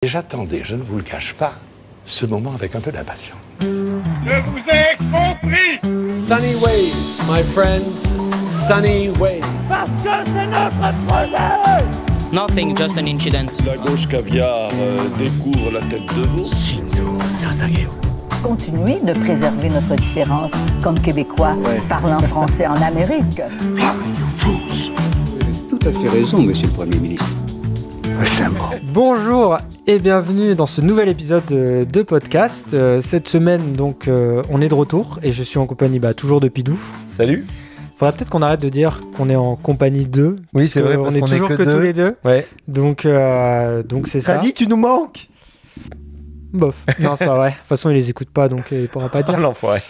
Et j'attendais, je ne vous le cache pas, ce moment avec un peu d'impatience. Je vous ai compris. Sunny ways, my friends, sunny ways. Parce que c'est notre projet. Nothing, just an incident. La gauche caviar découvre la tête de veau. Continuer de préserver notre différence comme Québécois parlant français en Amérique. Tout à fait raison, monsieur le Premier ministre. Bonjour et bienvenue dans ce nouvel épisode de podcast. Cette semaine, donc, on est de retour et je suis en compagnie toujours de Pidou. Salut. Faudrait peut-être qu'on arrête de dire qu'on est en compagnie d'eux. Oui, c'est vrai, parce qu'on qu'on est toujours est que deux. tous les deux. Ouais. Donc c'est ça. Radi, tu nous manques. Bof. Non, c'est pas vrai. De toute façon, il les écoute pas, donc il pourra pas dire. L'enfoiré.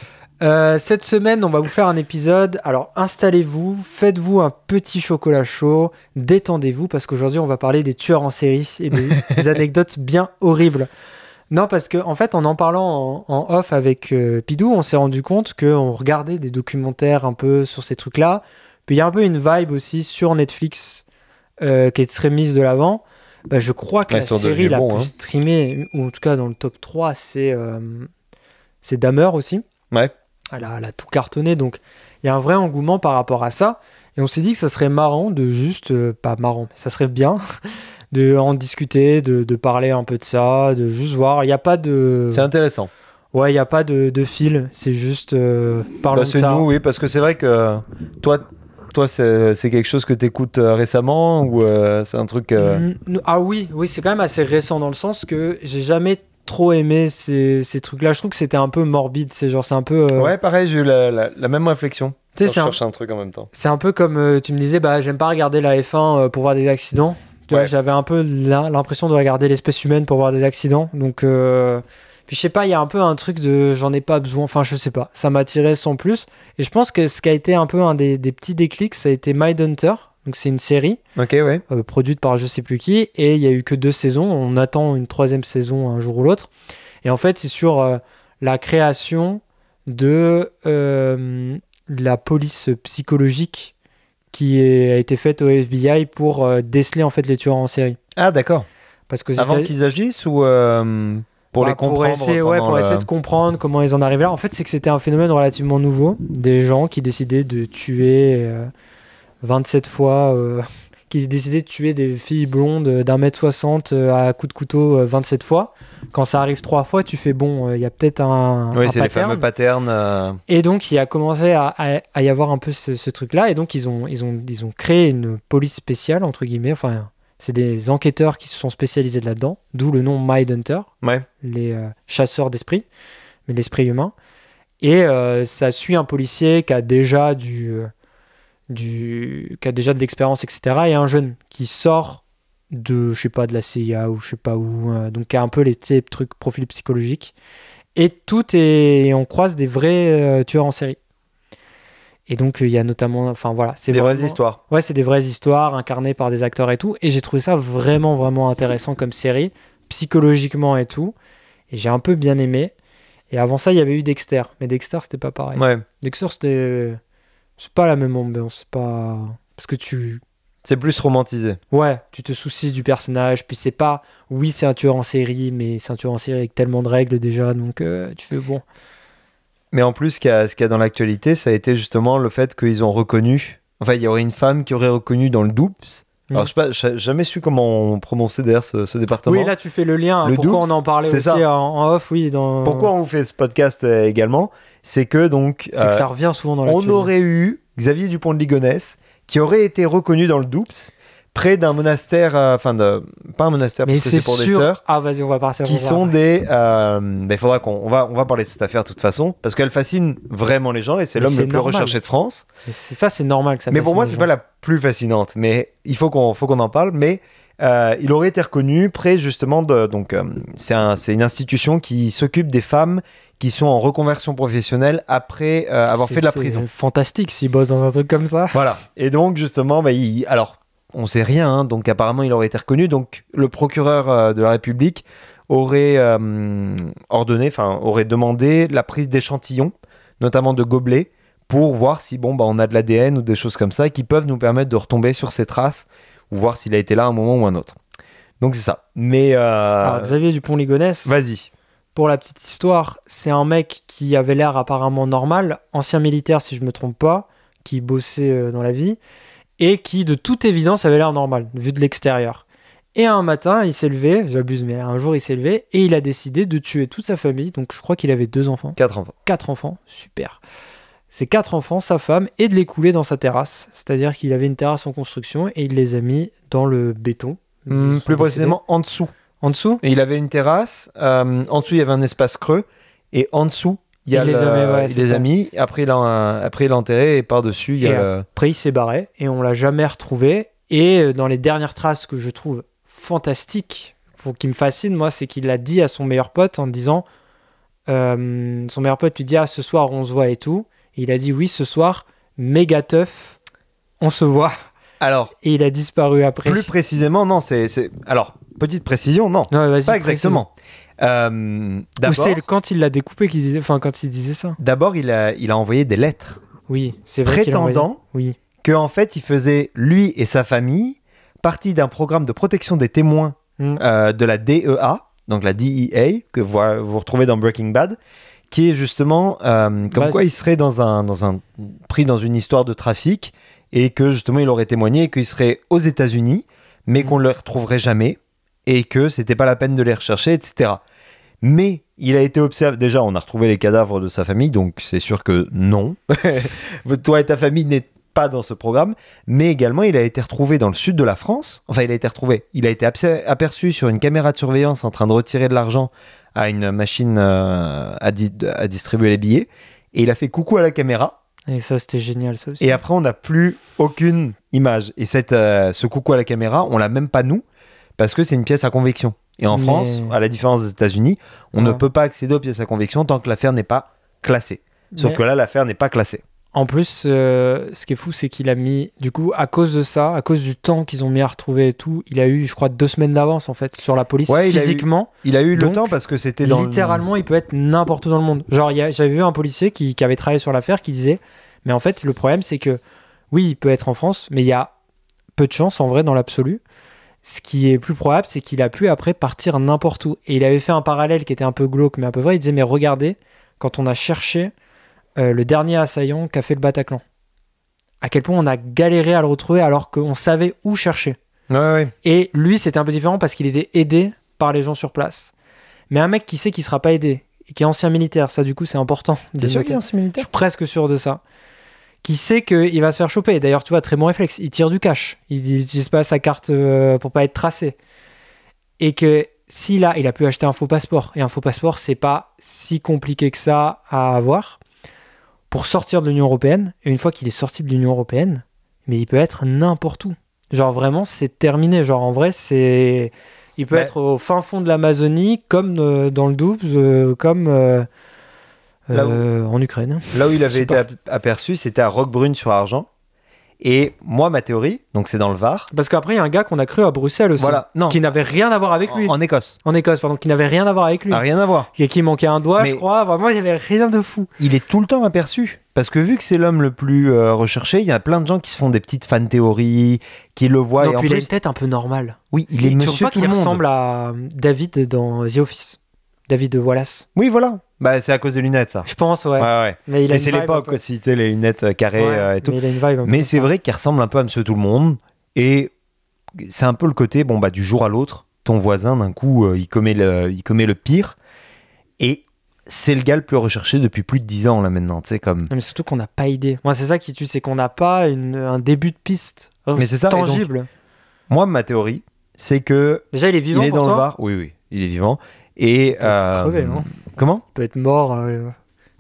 Cette semaine, on va vous faire un épisode. Alors, installez-vous, faites-vous un petit chocolat chaud, détendez-vous, parce qu'aujourd'hui, on va parler des tueurs en série et des anecdotes bien horribles. Non, parce que en fait, en parlant en off avec Pidou, on s'est rendu compte qu'on regardait des documentaires un peu sur ces trucs-là. Puis il y a un peu une vibe aussi sur Netflix qui est très mise de l'avant. Je crois que la série la plus streamée, ou en tout cas dans le top 3, c'est Dahmer aussi. Ouais. Elle a tout cartonné, donc il y a un vrai engouement par rapport à ça. Et on s'est dit que ça serait marrant de juste... pas marrant, mais ça serait bien de en discuter, de parler un peu de ça, de juste voir. Il n'y a pas de... C'est intéressant. Ouais, il n'y a pas de fil, c'est juste parlons de ça. C'est nous, oui, parce que c'est vrai que toi c'est quelque chose que tu écoutes récemment ou c'est un truc... Ah oui, c'est quand même assez récent dans le sens que j'ai jamais trop aimé ces trucs-là. Je trouve que c'était un peu morbide, c'est un peu... Ouais, pareil, j'ai eu la même réflexion. Je cherche un truc en même temps. C'est un peu comme tu me disais, j'aime pas regarder la F1 pour voir des accidents. Tu vois, j'avais un peu l'impression de regarder l'espèce humaine pour voir des accidents. Donc, puis je sais pas, il y a un peu un truc de j'en ai pas besoin. Enfin, je sais pas, ça m'attirait sans plus. Et je pense que ce qui a été un peu un des petits déclics, ça a été Mindhunter. Donc c'est une série produite par je sais plus qui, et il y a eu que 2 saisons. On attend une 3e saison un jour ou l'autre. Et en fait, c'est sur la création de la police psychologique qui a été faite au FBI pour déceler en fait les tueurs en série. Ah d'accord. Parce que avant qu'ils agissent ou pour les comprendre pour essayer de comprendre comment ils en arrivent là. En fait, c'est que c'était un phénomène relativement nouveau. Des gens qui décidaient de tuer 27 fois, qui décidaient de tuer des filles blondes d'1m60 à coups de couteau 27 fois. Quand ça arrive 3 fois, tu fais bon, il y a peut-être un oui, c'est pattern. Les fameux patterns. Et donc, il a commencé à y avoir un peu ce truc-là. Et donc, ils ont créé une police spéciale, entre guillemets. Enfin, c'est des enquêteurs qui se sont spécialisés là-dedans, d'où le nom Mindhunter, les chasseurs d'esprits, mais l'esprit humain. Et ça suit un policier qui a déjà qui a déjà de l'expérience, etc. Et un jeune qui sort de, je sais pas, de la CIA ou je sais pas où, donc qui a un peu les trucs profils psychologiques. Et on croise des vrais tueurs en série. Et donc il y a notamment, enfin voilà, c'est des vraies histoires. Ouais, c'est des vraies histoires incarnées par des acteurs et tout. Et j'ai trouvé ça vraiment vraiment intéressant comme série, psychologiquement et tout. Et j'ai un peu bien aimé. Et avant ça, il y avait eu Dexter, mais Dexter c'était pas pareil. Ouais. Dexter c'est pas la même ambiance, c'est pas parce que c'est plus romantisé. Ouais, tu te soucies du personnage, puis c'est pas c'est un tueur en série, mais c'est un tueur en série avec tellement de règles déjà, donc tu fais bon. Mais en plus, ce qu'il y a dans l'actualité, ça a été justement le fait qu'ils ont reconnu. Enfin, il y aurait une femme qui aurait reconnu dans le Doups. Alors, je n'ai jamais su comment on prononçait d'ailleurs ce département. Oui, là, tu fais le lien. Le pourquoi Doups, on en parlait aussi en off, oui. Pourquoi on vous fait ce podcast également, c'est que donc... C'est que ça revient souvent dans l'actualité. On aurait eu Xavier Dupont de Ligonnès qui aurait été reconnu dans le Doups, près d'un monastère, pas un monastère, mais parce que c'est pour des sœurs. Ah, vas-y, on va partir. Qui sont des... il faudra on va parler de cette affaire de toute façon, parce qu'elle fascine vraiment les gens, et c'est l'homme le plus recherché de France. C'est normal que ça. Mais pour moi, c'est pas la plus fascinante, mais il faut qu'on en parle, mais... il aurait été reconnu près justement c'est une institution qui s'occupe des femmes qui sont en reconversion professionnelle après avoir fait de la prison. C'est fantastique s'il bosse dans un truc comme ça. Voilà. Et donc justement, alors on sait rien, donc apparemment il aurait été reconnu. Donc le procureur de la République aurait aurait demandé la prise d'échantillons, notamment de gobelets, pour voir si on a de l'ADN ou des choses comme ça qui peuvent nous permettre de retomber sur ces traces ou voir s'il a été là à un moment ou un autre. Donc c'est ça. Mais Alors, Xavier Dupont-Ligonnès, vas-y. pour la petite histoire, c'est un mec qui avait l'air apparemment normal, ancien militaire si je me trompe pas, qui bossait dans la vie, et qui de toute évidence avait l'air normal, vu de l'extérieur. Et un matin, il s'est levé, j'abuse, mais un jour il s'est levé, et il a décidé de tuer toute sa famille, donc je crois qu'il avait 2 enfants. 4 enfants. 4 enfants, super. Ses 4 enfants, sa femme, et de les couler dans sa terrasse. C'est-à-dire qu'il avait une terrasse en construction, et il les a mis dans le béton. Plus précisément en dessous. En dessous. Et il avait une terrasse, en dessous il y avait un espace creux, et en dessous il les a mis, après il l'a enterré, et par-dessus il y a après il s'est barré, et on l'a jamais retrouvé. Et dans les dernières traces que je trouve fantastiques, qui me fascinent, moi, c'est qu'il l'a dit à son meilleur pote en disant, son meilleur pote lui dit, ah, ce soir on se voit et tout. Et il a dit, oui, ce soir, méga teuf, on se voit. Alors, et il a disparu après. Plus précisément, non, alors, petite précision, non, pas exactement. Ou c'est quand il l'a découpé qu'il disait, enfin quand il disait ça. D'abord, il a envoyé des lettres. Oui, c'est vrai. Prétendant que en fait, il faisait lui et sa famille partie d'un programme de protection des témoins de la DEA, donc la DEA que vous retrouvez dans Breaking Bad, qui est justement quoi il serait pris dans une histoire de trafic et que justement il aurait témoigné et qu'il serait aux États-Unis, mais qu'on ne les retrouverait jamais et que c'était pas la peine de les rechercher, etc. Mais il a été observé. Déjà, on a retrouvé les cadavres de sa famille, donc c'est sûr que non. Toi et ta famille n'êtes pas dans ce programme. Mais également, il a été retrouvé dans le sud de la France. Enfin, il a été aperçu sur une caméra de surveillance en train de retirer de l'argent à une machine à distribuer les billets. Et il a fait coucou à la caméra. Et ça, c'était génial, ça aussi. Et après, on n'a plus aucune image. Et ce coucou à la caméra, on l'a même pas nous, parce que c'est une pièce à conviction. Et en France, à la différence des États-Unis, on ne peut pas accéder aux pièces à conviction tant que l'affaire n'est pas classée. Sauf que là, l'affaire n'est pas classée. En plus, ce qui est fou, c'est qu'il a mis, du coup, à cause de ça, à cause du temps qu'ils ont mis à retrouver et tout, il a eu, je crois, 2 semaines d'avance, en fait, sur la police, physiquement. Il a eu le temps parce que c'était littéralement, il peut être n'importe où dans le monde. Genre, j'avais vu un policier qui avait travaillé sur l'affaire qui disait, mais en fait, le problème, c'est que, oui, il peut être en France, mais il y a peu de chance, en vrai, dans l'absolu. Ce qui est plus probable, c'est qu'il a pu après partir n'importe où. Et il avait fait un parallèle qui était un peu glauque, mais à peu près, il disait, mais regardez, quand on a cherché le dernier assaillant qu'a fait le Bataclan, à quel point on a galéré à le retrouver alors qu'on savait où chercher. Ouais. Et lui, c'était un peu différent parce qu'il était aidé par les gens sur place. Mais un mec qui sait qu'il sera pas aidé, et qui est ancien militaire, ça du coup c'est important. T'es sûr qu'il est ancien militaire ? Je suis presque sûr de ça. Qui sait qu'il va se faire choper. D'ailleurs, tu vois, très bon réflexe. Il tire du cash. Il n'utilise pas sa carte pour pas être tracé. Et que il a pu acheter un faux passeport. Et un faux passeport, c'est pas si compliqué que ça à avoir pour sortir de l'Union Européenne. Et une fois qu'il est sorti de l'Union Européenne, mais il peut être n'importe où. Genre vraiment, c'est terminé. Genre en vrai, il peut être au fin fond de l'Amazonie, comme dans le Doubs, comme en Ukraine. Là où il avait été aperçu, c'était à Roquebrune sur Argent. Et moi, ma théorie, donc c'est dans le Var. Parce qu'après, il y a un gars qu'on a cru à Bruxelles aussi, qui n'avait rien à voir avec lui. En Écosse. En Écosse, pardon, qui n'avait rien à voir avec lui. Rien à voir. Et qui manquait un doigt, je crois. Vraiment, il n'y avait rien de fou. Il est tout le temps aperçu. Parce que vu que c'est l'homme le plus recherché, il y a plein de gens qui se font des petites fan théories, qui le voient. Non, et puis il a une tête un peu normale. Oui, il est monsieur tout le monde. Il ressemble à David dans The Office. David Wallace. Oui, voilà. Bah, c'est à cause des lunettes, ça. Je pense, ouais. Mais c'est l'époque aussi, tu sais, les lunettes carrées et tout. Mais il a une vibe. Mais c'est vrai qu'il ressemble un peu à Monsieur Tout le Monde. Et c'est un peu le côté, du jour à l'autre, ton voisin, d'un coup, il commet le pire. Et c'est le gars le plus recherché depuis plus de 10 ans, là, maintenant. Tu sais, comme. Non, mais surtout qu'on n'a pas idée. Moi, c'est ça qui tue, c'est qu'on n'a pas un début de piste mais c'est ça, tangible. Donc, moi, ma théorie, c'est que. Déjà, il est vivant. Il est dans le Var. Oui, il est vivant. Et il peut crever, non ? Comment ? Il peut être mort.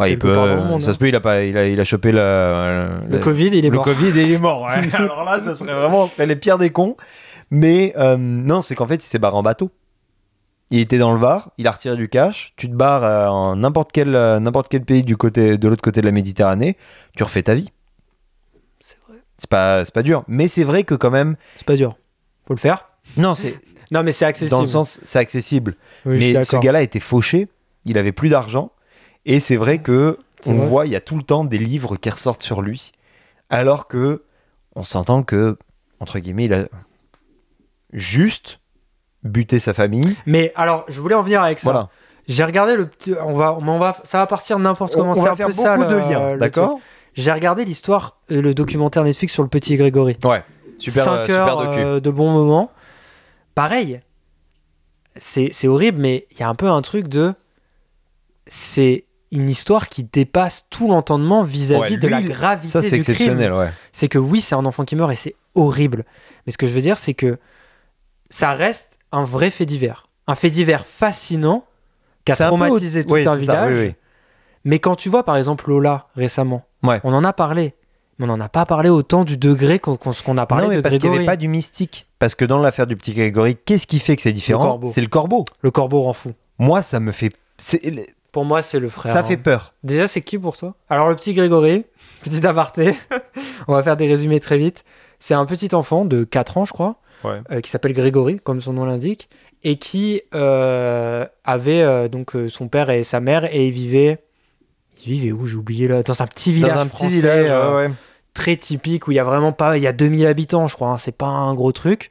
Il peut. Ça se peut, il a chopé le Covid, il est mort. Le Covid, il est mort. Ouais. Alors là, ça serait les pires des cons. Mais non, c'est qu'en fait, il s'est barré en bateau. Il était dans le Var, il a retiré du cash. Tu te barres en n'importe quel pays de l'autre côté de la Méditerranée, tu refais ta vie. C'est vrai. C'est pas dur. Mais c'est vrai que quand même. C'est pas dur. Faut le faire. Non, mais c'est accessible. Dans le sens, c'est accessible. Oui, mais ce gars-là était fauché, il avait plus d'argent, et c'est vrai que voit, il y a tout le temps des livres qui ressortent sur lui, alors que on s'entend que, entre guillemets, il a juste buter sa famille. Mais alors, je voulais en venir avec ça. Voilà. J'ai regardé le petit. Ça va partir n'importe comment. On va faire ça, beaucoup de liens, d'accord? J'ai regardé l'histoire, le documentaire Netflix sur le petit Grégory. Ouais, super, 5 super heures docu. de bons moments. Pareil, c'est horrible, mais il y a un peu un truc de... C'est une histoire qui dépasse tout l'entendement vis-à-vis de la gravité du crime. Ça, c'est exceptionnel, ouais. C'est que oui, c'est un enfant qui meurt et c'est horrible. Mais ce que je veux dire, c'est que ça reste un vrai fait divers. Un fait divers fascinant qui a traumatisé tout un village. Oui. Mais quand tu vois, par exemple, Lola, récemment, on en a parlé. Mais on n'en a pas parlé autant du degré qu'on a parlé de Grégory. Parce qu'il n'y avait pas du mystique. Parce que dans l'affaire du petit Grégory, qu'est-ce qui fait que c'est différent? C'est le corbeau. Le corbeau rend fou. Moi, ça me fait... Pour moi, c'est le frère. Ça fait peur. Déjà, c'est qui pour toi? Alors, le petit Grégory, petit aparté, on va faire des résumés très vite. C'est un petit enfant de 4 ans, je crois, qui s'appelle Grégory, comme son nom l'indique, et qui avait donc son père et sa mère, et il vivait où? J'ai oublié là. Dans un petit village français, très typique, où il y a vraiment pas... Il y a 2000 habitants, je crois, hein, c'est pas un gros truc.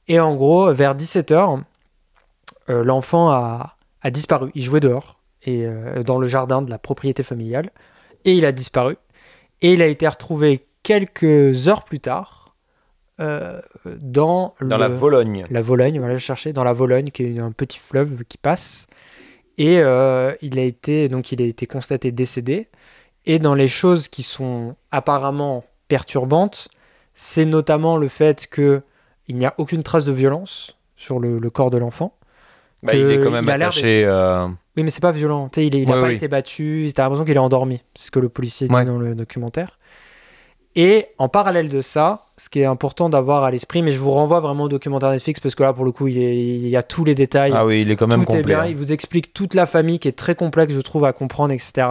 Et en gros, vers 17h, l'enfant a disparu. Il jouait dehors, et dans le jardin de la propriété familiale, et il a disparu. Et il a été retrouvé quelques heures plus tard dans la Vologne. La Vologne, voilà, je cherchais, dans la Vologne, qui est un petit fleuve qui passe. Et il a été constaté décédé. Et dans les choses qui sont apparemment perturbantes, c'est notamment le fait qu'il n'y a aucune trace de violence sur le corps de l'enfant. Il est quand même attaché... Oui, mais c'est pas violent. Il n'a pas été battu. T'as l'impression qu'il est endormi. C'est ce que le policier dit dans le documentaire. Et en parallèle de ça, ce qui est important d'avoir à l'esprit, mais je vous renvoie vraiment au documentaire Netflix, parce que là, pour le coup, il y a tous les détails. Ah oui, il est quand même complet. Tout est bien. Il vous explique toute la famille qui est très complexe, je trouve, à comprendre, etc.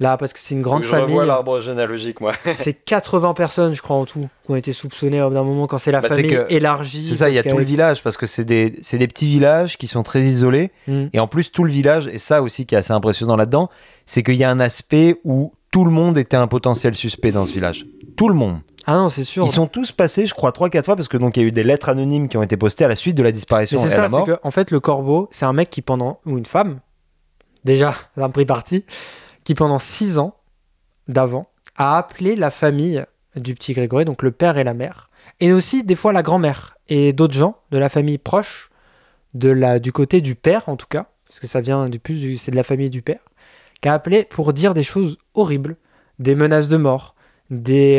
Là, parce que c'est une grande famille. Je revois l'arbre généalogique, moi. C'est 80 personnes, je crois, en tout, qui ont été soupçonnées d'un moment quand c'est la famille élargie. C'est ça, il y a tout le village, parce que c'est des petits villages qui sont très isolés. Et en plus, tout le village, et ça aussi qui est assez impressionnant là-dedans, c'est qu'il y a un aspect où tout le monde était un potentiel suspect dans ce village. Tout le monde. Ah non, c'est sûr. Ils sont tous passés, je crois, 3-4 fois, parce que donc il y a eu des lettres anonymes qui ont été postées à la suite de la disparition et la mort. C'est en fait, le corbeau, c'est un mec qui ou une femme, déjà, ça a pris parti, qui pendant 6 ans d'avant a appelé la famille du petit Grégory, donc le père et la mère, et aussi des fois la grand-mère et d'autres gens de la famille proche, du côté du père en tout cas, parce que ça vient c'est de la famille du père, qui a appelé pour dire des choses horribles, des menaces de mort, des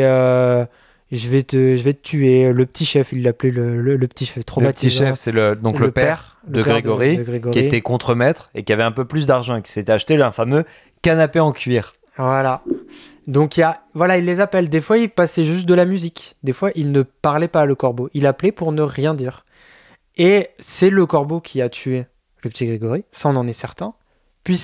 je vais te tuer, le petit chef, il l'appelait le petit chef traumatisant. Le petit chef, c'est le père de Grégory, qui était contremaître et qui avait un peu plus d'argent et qui s'était acheté un fameux canapé en cuir. Voilà. Donc il les appelle. Des fois, il passait juste de la musique. Des fois, il ne parlait pas, le corbeau. Il appelait pour ne rien dire. Et c'est le corbeau qui a tué le petit Grégory. Ça, on en est certain.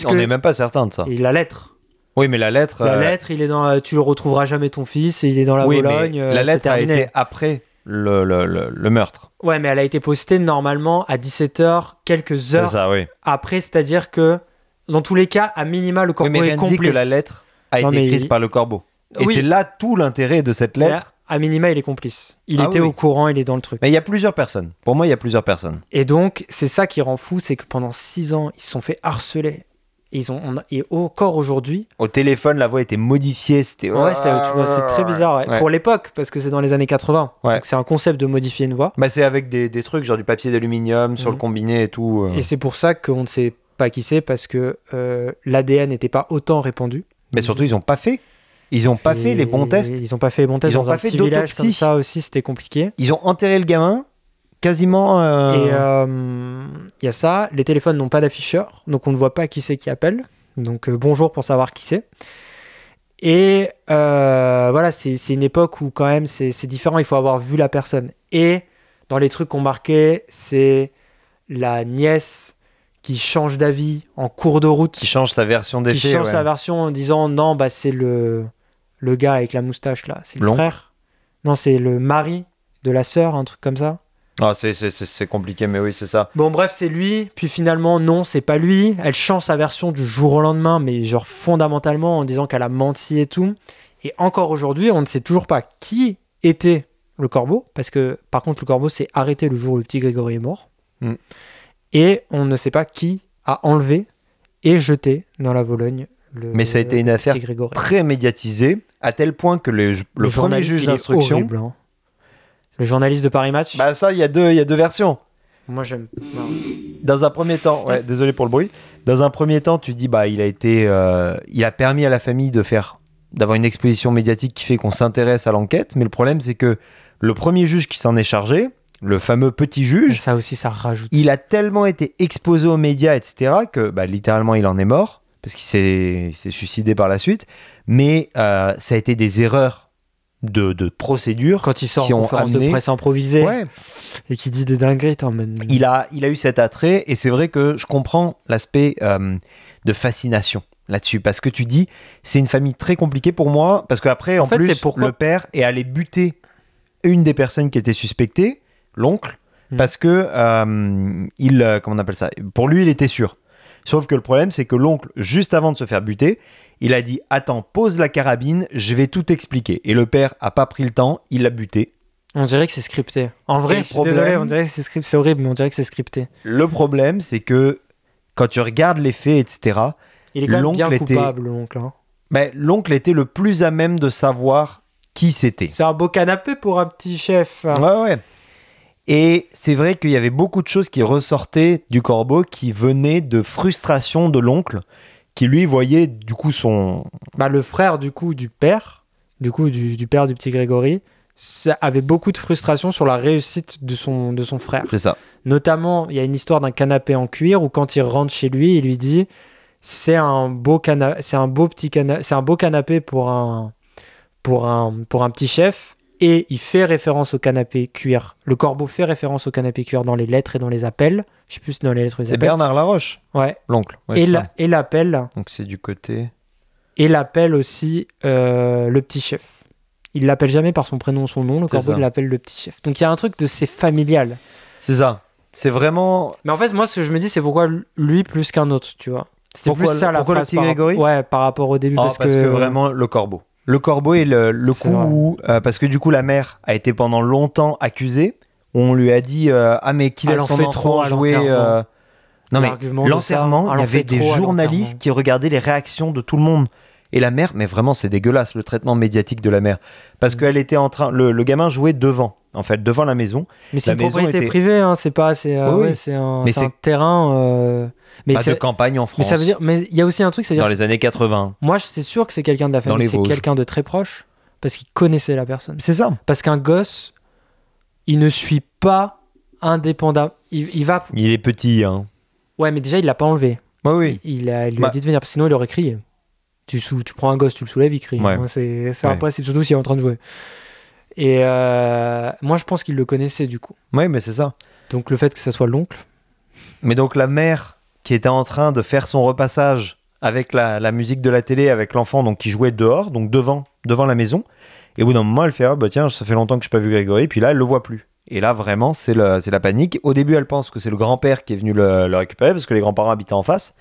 On n'est même pas certain de ça. Et la lettre. Oui, mais la lettre... La lettre, il est dans... Tu le retrouveras jamais, ton fils, et il est dans la Vologne. La lettre a été après le meurtre. Ouais, mais elle a été postée normalement à 17h, quelques heures après. C'est-à-dire que, dans tous les cas, à minima, le corbeau est complice. Dit que la lettre a été écrite par le corbeau. Et c'est là tout l'intérêt de cette lettre. À minima, il est complice. Il était au courant, il est dans le truc. Mais il y a plusieurs personnes. Pour moi, il y a plusieurs personnes. Et donc, c'est ça qui rend fou, c'est que pendant 6 ans, ils se sont fait harceler. Et encore aujourd'hui... Au téléphone, la voix était modifiée. C'est très bizarre. Ouais. Pour l'époque, parce que c'est dans les années 80. Ouais. Donc c'est un concept de modifier une voix. C'est avec des trucs, genre du papier d'aluminium sur le combiné et tout. Et c'est pour ça qu'on ne sait pas qui c'est, parce que l'ADN n'était pas autant répandu. Mais surtout, ils n'ont pas fait. Ils n'ont pas fait les bons tests. Ils n'ont pas fait les bons tests. Dans un petit village comme ça aussi, c'était compliqué. Ils ont enterré le gamin. Quasiment. Et il y a ça. Les téléphones n'ont pas d'afficheur, donc on ne voit pas qui c'est qui appelle. Donc bonjour pour savoir qui c'est. Et c'est une époque où quand même c'est différent. Il faut avoir vu la personne. Et dans les trucs qu'on marquait, c'est la nièce qui change d'avis en cours de route. Qui change sa version des faits. Qui change sa version en disant non, c'est le gars avec la moustache là. C'est le frère. Non, c'est le mari de la sœur, un truc comme ça. Ah, c'est compliqué, mais oui, c'est ça. Bon, bref, c'est lui. Puis finalement, non, c'est pas lui. Elle change sa version du jour au lendemain, mais genre fondamentalement, en disant qu'elle a menti et tout. Et encore aujourd'hui, on ne sait toujours pas qui était le corbeau. Parce que, par contre, le corbeau s'est arrêté le jour où le petit Grégory est mort. Mm. Et on ne sait pas qui a enlevé et jeté dans la Vologne Mais ça a été une affaire petit Grégory. très médiatisée, à tel point que le premier journaliste, juge il est d'instruction... horrible, hein. Le journaliste de Paris Match. Bah ça, il y a deux versions. Moi, j'aime. Non. Dans un premier temps, ouais, désolé pour le bruit. Dans un premier temps, tu dis bah il a permis à la famille d'avoir une exposition médiatique qui fait qu'on s'intéresse à l'enquête. Mais le problème, c'est que le premier juge qui s'en est chargé, le fameux petit juge, Ça aussi, ça rajoute. il a tellement été exposé aux médias, etc., que bah, littéralement il en est mort parce qu'il s'est suicidé par la suite. Mais ça a été des erreurs de procédure Quand il sort qui en ont conférence amené... de presse improvisée Ouais. et qui dit des dingueries, Il a eu cet attrait et c'est vrai que je comprends l'aspect de fascination là-dessus parce que tu dis c'est une famille très compliquée pour moi parce qu'après en fait, plus c'est pourquoi- le père est allé buter une des personnes qui était suspectée, l'oncle, parce que comment on appelle ça, pour lui il était sûr. Sauf que le problème c'est que l'oncle, juste avant de se faire buter, il a dit attends, pose la carabine, je vais tout expliquer. Et le père a pas pris le temps, il l'a buté. On dirait que c'est scripté. En vrai, Et je suis désolé, on dirait que c'est scripté. C'est horrible, mais on dirait que c'est scripté. Le problème c'est que quand tu regardes les faits, etc., Il est quand même l'oncle bien était- coupable, l'oncle. Hein. ben, l'oncle était le plus à même de savoir qui c'était. C'est un beau canapé pour un petit chef. Ouais. Et c'est vrai qu'il y avait beaucoup de choses qui ressortaient du corbeau qui venaient de frustration de l'oncle, qui lui voyait du coup son... Bah, le frère du coup du père, du père du petit Grégory, avait beaucoup de frustration sur la réussite de son frère. C'est ça. Notamment, il y a une histoire d'un canapé en cuir où quand il rentre chez lui, il lui dit c'est un beau canapé pour un petit chef. Et il fait référence au canapé cuir. Le corbeau fait référence au canapé cuir dans les lettres et dans les appels. Je sais plus si dans les lettres et les C'est appels. Bernard Laroche, Ouais. l'oncle. Ouais, Et c'est ça. l'appel. Donc c'est du côté... Et l'appelle aussi le petit chef. Il l'appelle jamais par son prénom ou son nom. Le C'est corbeau ça. il l'appelle le petit chef. Donc il y a un truc de c'est familial. C'est ça. C'est vraiment... Mais en fait, moi, ce que je me dis, c'est pourquoi lui plus qu'un autre, tu vois. C'était Pourquoi plus ça la pourquoi le phrase petit par Grégory Ouais, par rapport au début. parce que vraiment, le corbeau. Le corbeau est le C'est coup vrai. où... parce que du coup, la mère a été pendant longtemps accusée, où on lui a dit ah mais qu'il Elle a en son fait enfant trop à joué... l'enterrement. Non mais L'argument de l'enterrement, ça, il y elle en avait fait des trop à journalistes l'enterrement. qui regardaient les réactions de tout le monde. Et la mère, mais vraiment c'est dégueulasse le traitement médiatique de la mère. Parce qu'elle était en train... Le gamin jouait devant, en fait, devant la maison. Mais c'est la une maison propriété était- privée, hein, c'est pas. C'est Oui, ouais, c'est un, Mais c'est c'est- un terrain. Mais Pas de campagne en mais France. ça veut dire. Mais il y a aussi un truc, ça veut Dans dire. les années 80. Moi, c'est sûr que c'est quelqu'un de la Dans famille, les c'est Vosges. quelqu'un de très proche, parce qu'il connaissait la personne. C'est ça. Parce qu'un gosse, il ne suit pas indépendant. Il va. Il est petit, hein. Ouais, mais déjà, il l'a pas enlevé. Ouais, oui. Il lui a Bah. dit de venir, parce que sinon, il aurait crié. Tu prends un gosse, tu le soulèves, il crie. Ouais. Hein, c'est Ouais. impossible, surtout s'il est en train de jouer. Et moi, je pense qu'il le connaissait, du coup. Ouais, mais c'est ça. Donc, le fait que ça soit l'oncle. Mais donc la mère qui était en train de faire son repassage avec la musique de la télé, avec l'enfant donc qui jouait dehors, donc devant la maison. Et au bout d'un moment, elle fait ah bah tiens, ça fait longtemps que je n'ai pas vu Grégory. Puis là, elle le voit plus. Et là, vraiment, c'est la panique. Au début, elle pense que c'est le grand-père qui est venu le récupérer parce que les grands-parents habitaient en face.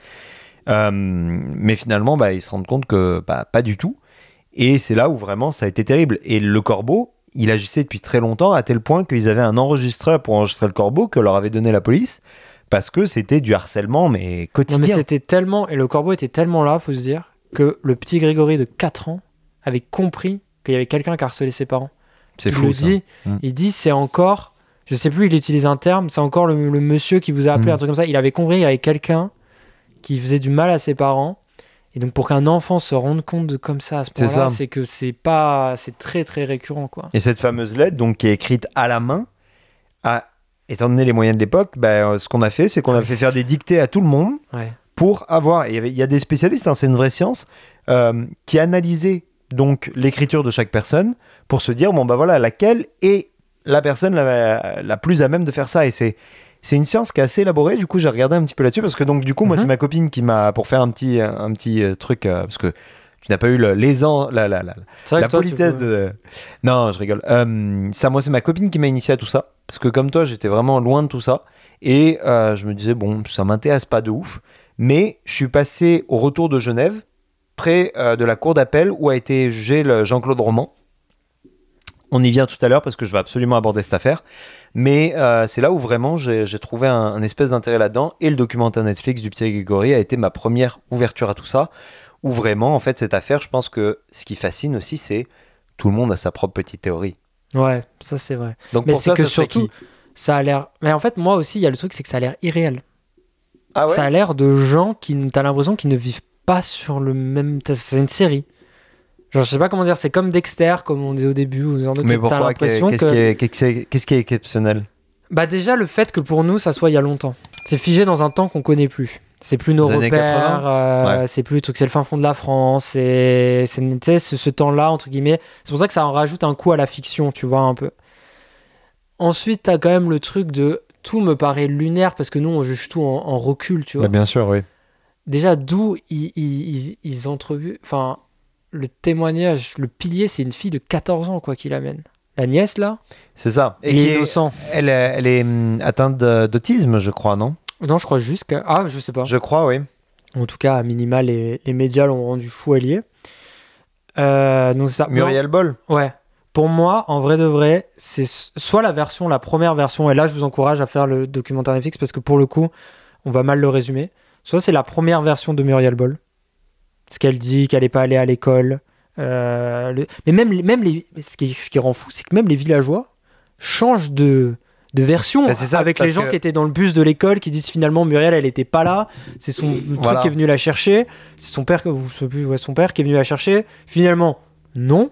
Mais finalement, bah, ils se rendent compte que bah, pas du tout. Et c'est là où vraiment ça a été terrible. Et le corbeau, il agissait depuis très longtemps à tel point qu'ils avaient un enregistreur pour enregistrer le corbeau que leur avait donné la police. Parce que c'était du harcèlement, mais Non, mais quotidien. c'était tellement. Et le corbeau était tellement là, faut se dire, que le petit Grégory de 4 ans avait compris qu'il y avait quelqu'un qui harcelait ses parents. C'est Il fou, le ça. dit, Mm. il dit c'est encore. Je sais plus, il utilise un terme, c'est encore le monsieur qui vous a appelé, Mm. un truc comme ça. Il avait compris qu'il y avait quelqu'un qui faisait du mal à ses parents. Et donc, pour qu'un enfant se rende compte de comme ça à ce C'est point-là, ça. c'est que c'est pas. C'est très, très récurrent, quoi. Et cette fameuse lettre, donc, qui est écrite à la main, étant donné les moyens de l'époque, ce qu'on a fait, c'est qu'on a Ouais, fait c'est faire des dictées à tout le monde Ouais. pour avoir. Il y a des spécialistes, hein, c'est une vraie science, qui analysaient donc l'écriture de chaque personne pour se dire bon bah voilà laquelle est la personne la plus à même de faire ça. Et c'est une science qui est assez élaborée. Du coup, j'ai regardé un petit peu là-dessus parce que donc du coup, moi, c'est ma copine qui m'a pour faire un petit truc parce que tu n'as pas eu la C'est vrai que toi, tu politesse peux- de... Non, je rigole. Moi, c'est ma copine qui m'a initié à tout ça. Parce que comme toi, j'étais vraiment loin de tout ça. Et je me disais, bon, ça m'intéresse pas de ouf. Mais je suis passé au retour de Genève, près de la cour d'appel où a été jugé le Jean-Claude Roman. On y vient tout à l'heure parce que je vais absolument aborder cette affaire. Mais c'est là où vraiment j'ai trouvé un espèce d'intérêt là-dedans. Et le documentaire Netflix du petit Grégory a été ma première ouverture à tout ça. Où vraiment, en fait, cette affaire, je pense que ce qui fascine aussi, c'est tout le monde a sa propre petite théorie. Ouais, ça c'est vrai. Donc mais pour c'est toi, que ça serait surtout, qui ? ça a l'air. Mais en fait, moi aussi, il y a le truc, c'est que ça a l'air irréel. Ah ouais ? Ça a l'air de gens qui, t'as l'impression qu'ils ne vivent pas sur le même. C'est une série. Genre, je sais pas comment dire, c'est comme Dexter, comme on disait au début, ou ce genre de Mais truc. T'as pourquoi ? l'impression Qu'est-ce qui est exceptionnel ? Bah, déjà, le fait que pour nous, ça soit il y a longtemps. C'est figé dans un temps qu'on connaît plus. C'est plus nos Les années repères, 80, ouais. c'est plus le truc, c'est le fin fond de la France, c'est tu sais, ce temps-là, entre guillemets. C'est pour ça que ça en rajoute un coup à la fiction, tu vois, un peu. Ensuite, t'as quand même le truc de tout me paraît lunaire parce que nous, on juge tout en recul, tu vois. Bien sûr, oui. Déjà, d'où ils entrevuent. Enfin, le témoignage, le pilier, c'est une fille de 14 ans, quoi, qui l'amène. La nièce, là, C'est ça. Et il qui est innocent. elle est atteinte d'autisme, je crois, non ? Non, je crois juste que. Ah, je sais pas. Je crois, oui. En tout cas, à minima, les médias l'ont rendu fou allié. Donc ça. Muriel Boll. Non, ouais. Pour moi, en vrai de vrai, c'est soit la première version, et là, je vous encourage à faire le documentaire Netflix parce que pour le coup, on va mal le résumer. Soit c'est la première version de Muriel Boll. Ce qu'elle dit, qu'elle n'est pas allée à l'école. Mais même ce qui rend fou, c'est que même les villageois changent de version Bah, c'est ça, avec c'est les gens qui étaient dans le bus de l'école qui disent finalement Muriel elle était pas là, c'est son le truc Voilà. qui est venu la chercher, c'est son père son père qui est venu la chercher, finalement non.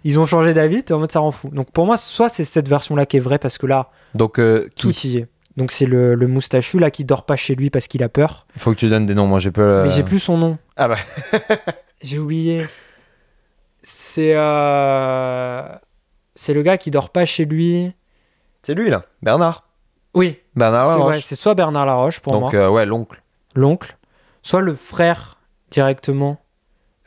Ils ont changé d'avis, t'es en mode ça rend fou. Donc pour moi soit c'est cette version là qui est vraie parce que là Donc, tout qui ? y est. Donc c'est le moustachu là qui dort pas chez lui parce qu'il a peur. Il faut que tu donnes des noms, moi j'ai pas... Mais j'ai plus son nom. Ah bah. J'ai oublié. C'est le gars qui dort pas chez lui. C'est lui, là. Bernard. Oui, Bernard c'est Laroche. ouais, c'est soit Bernard Laroche pour Donc, moi, ouais, l'oncle. l'oncle, soit le frère directement,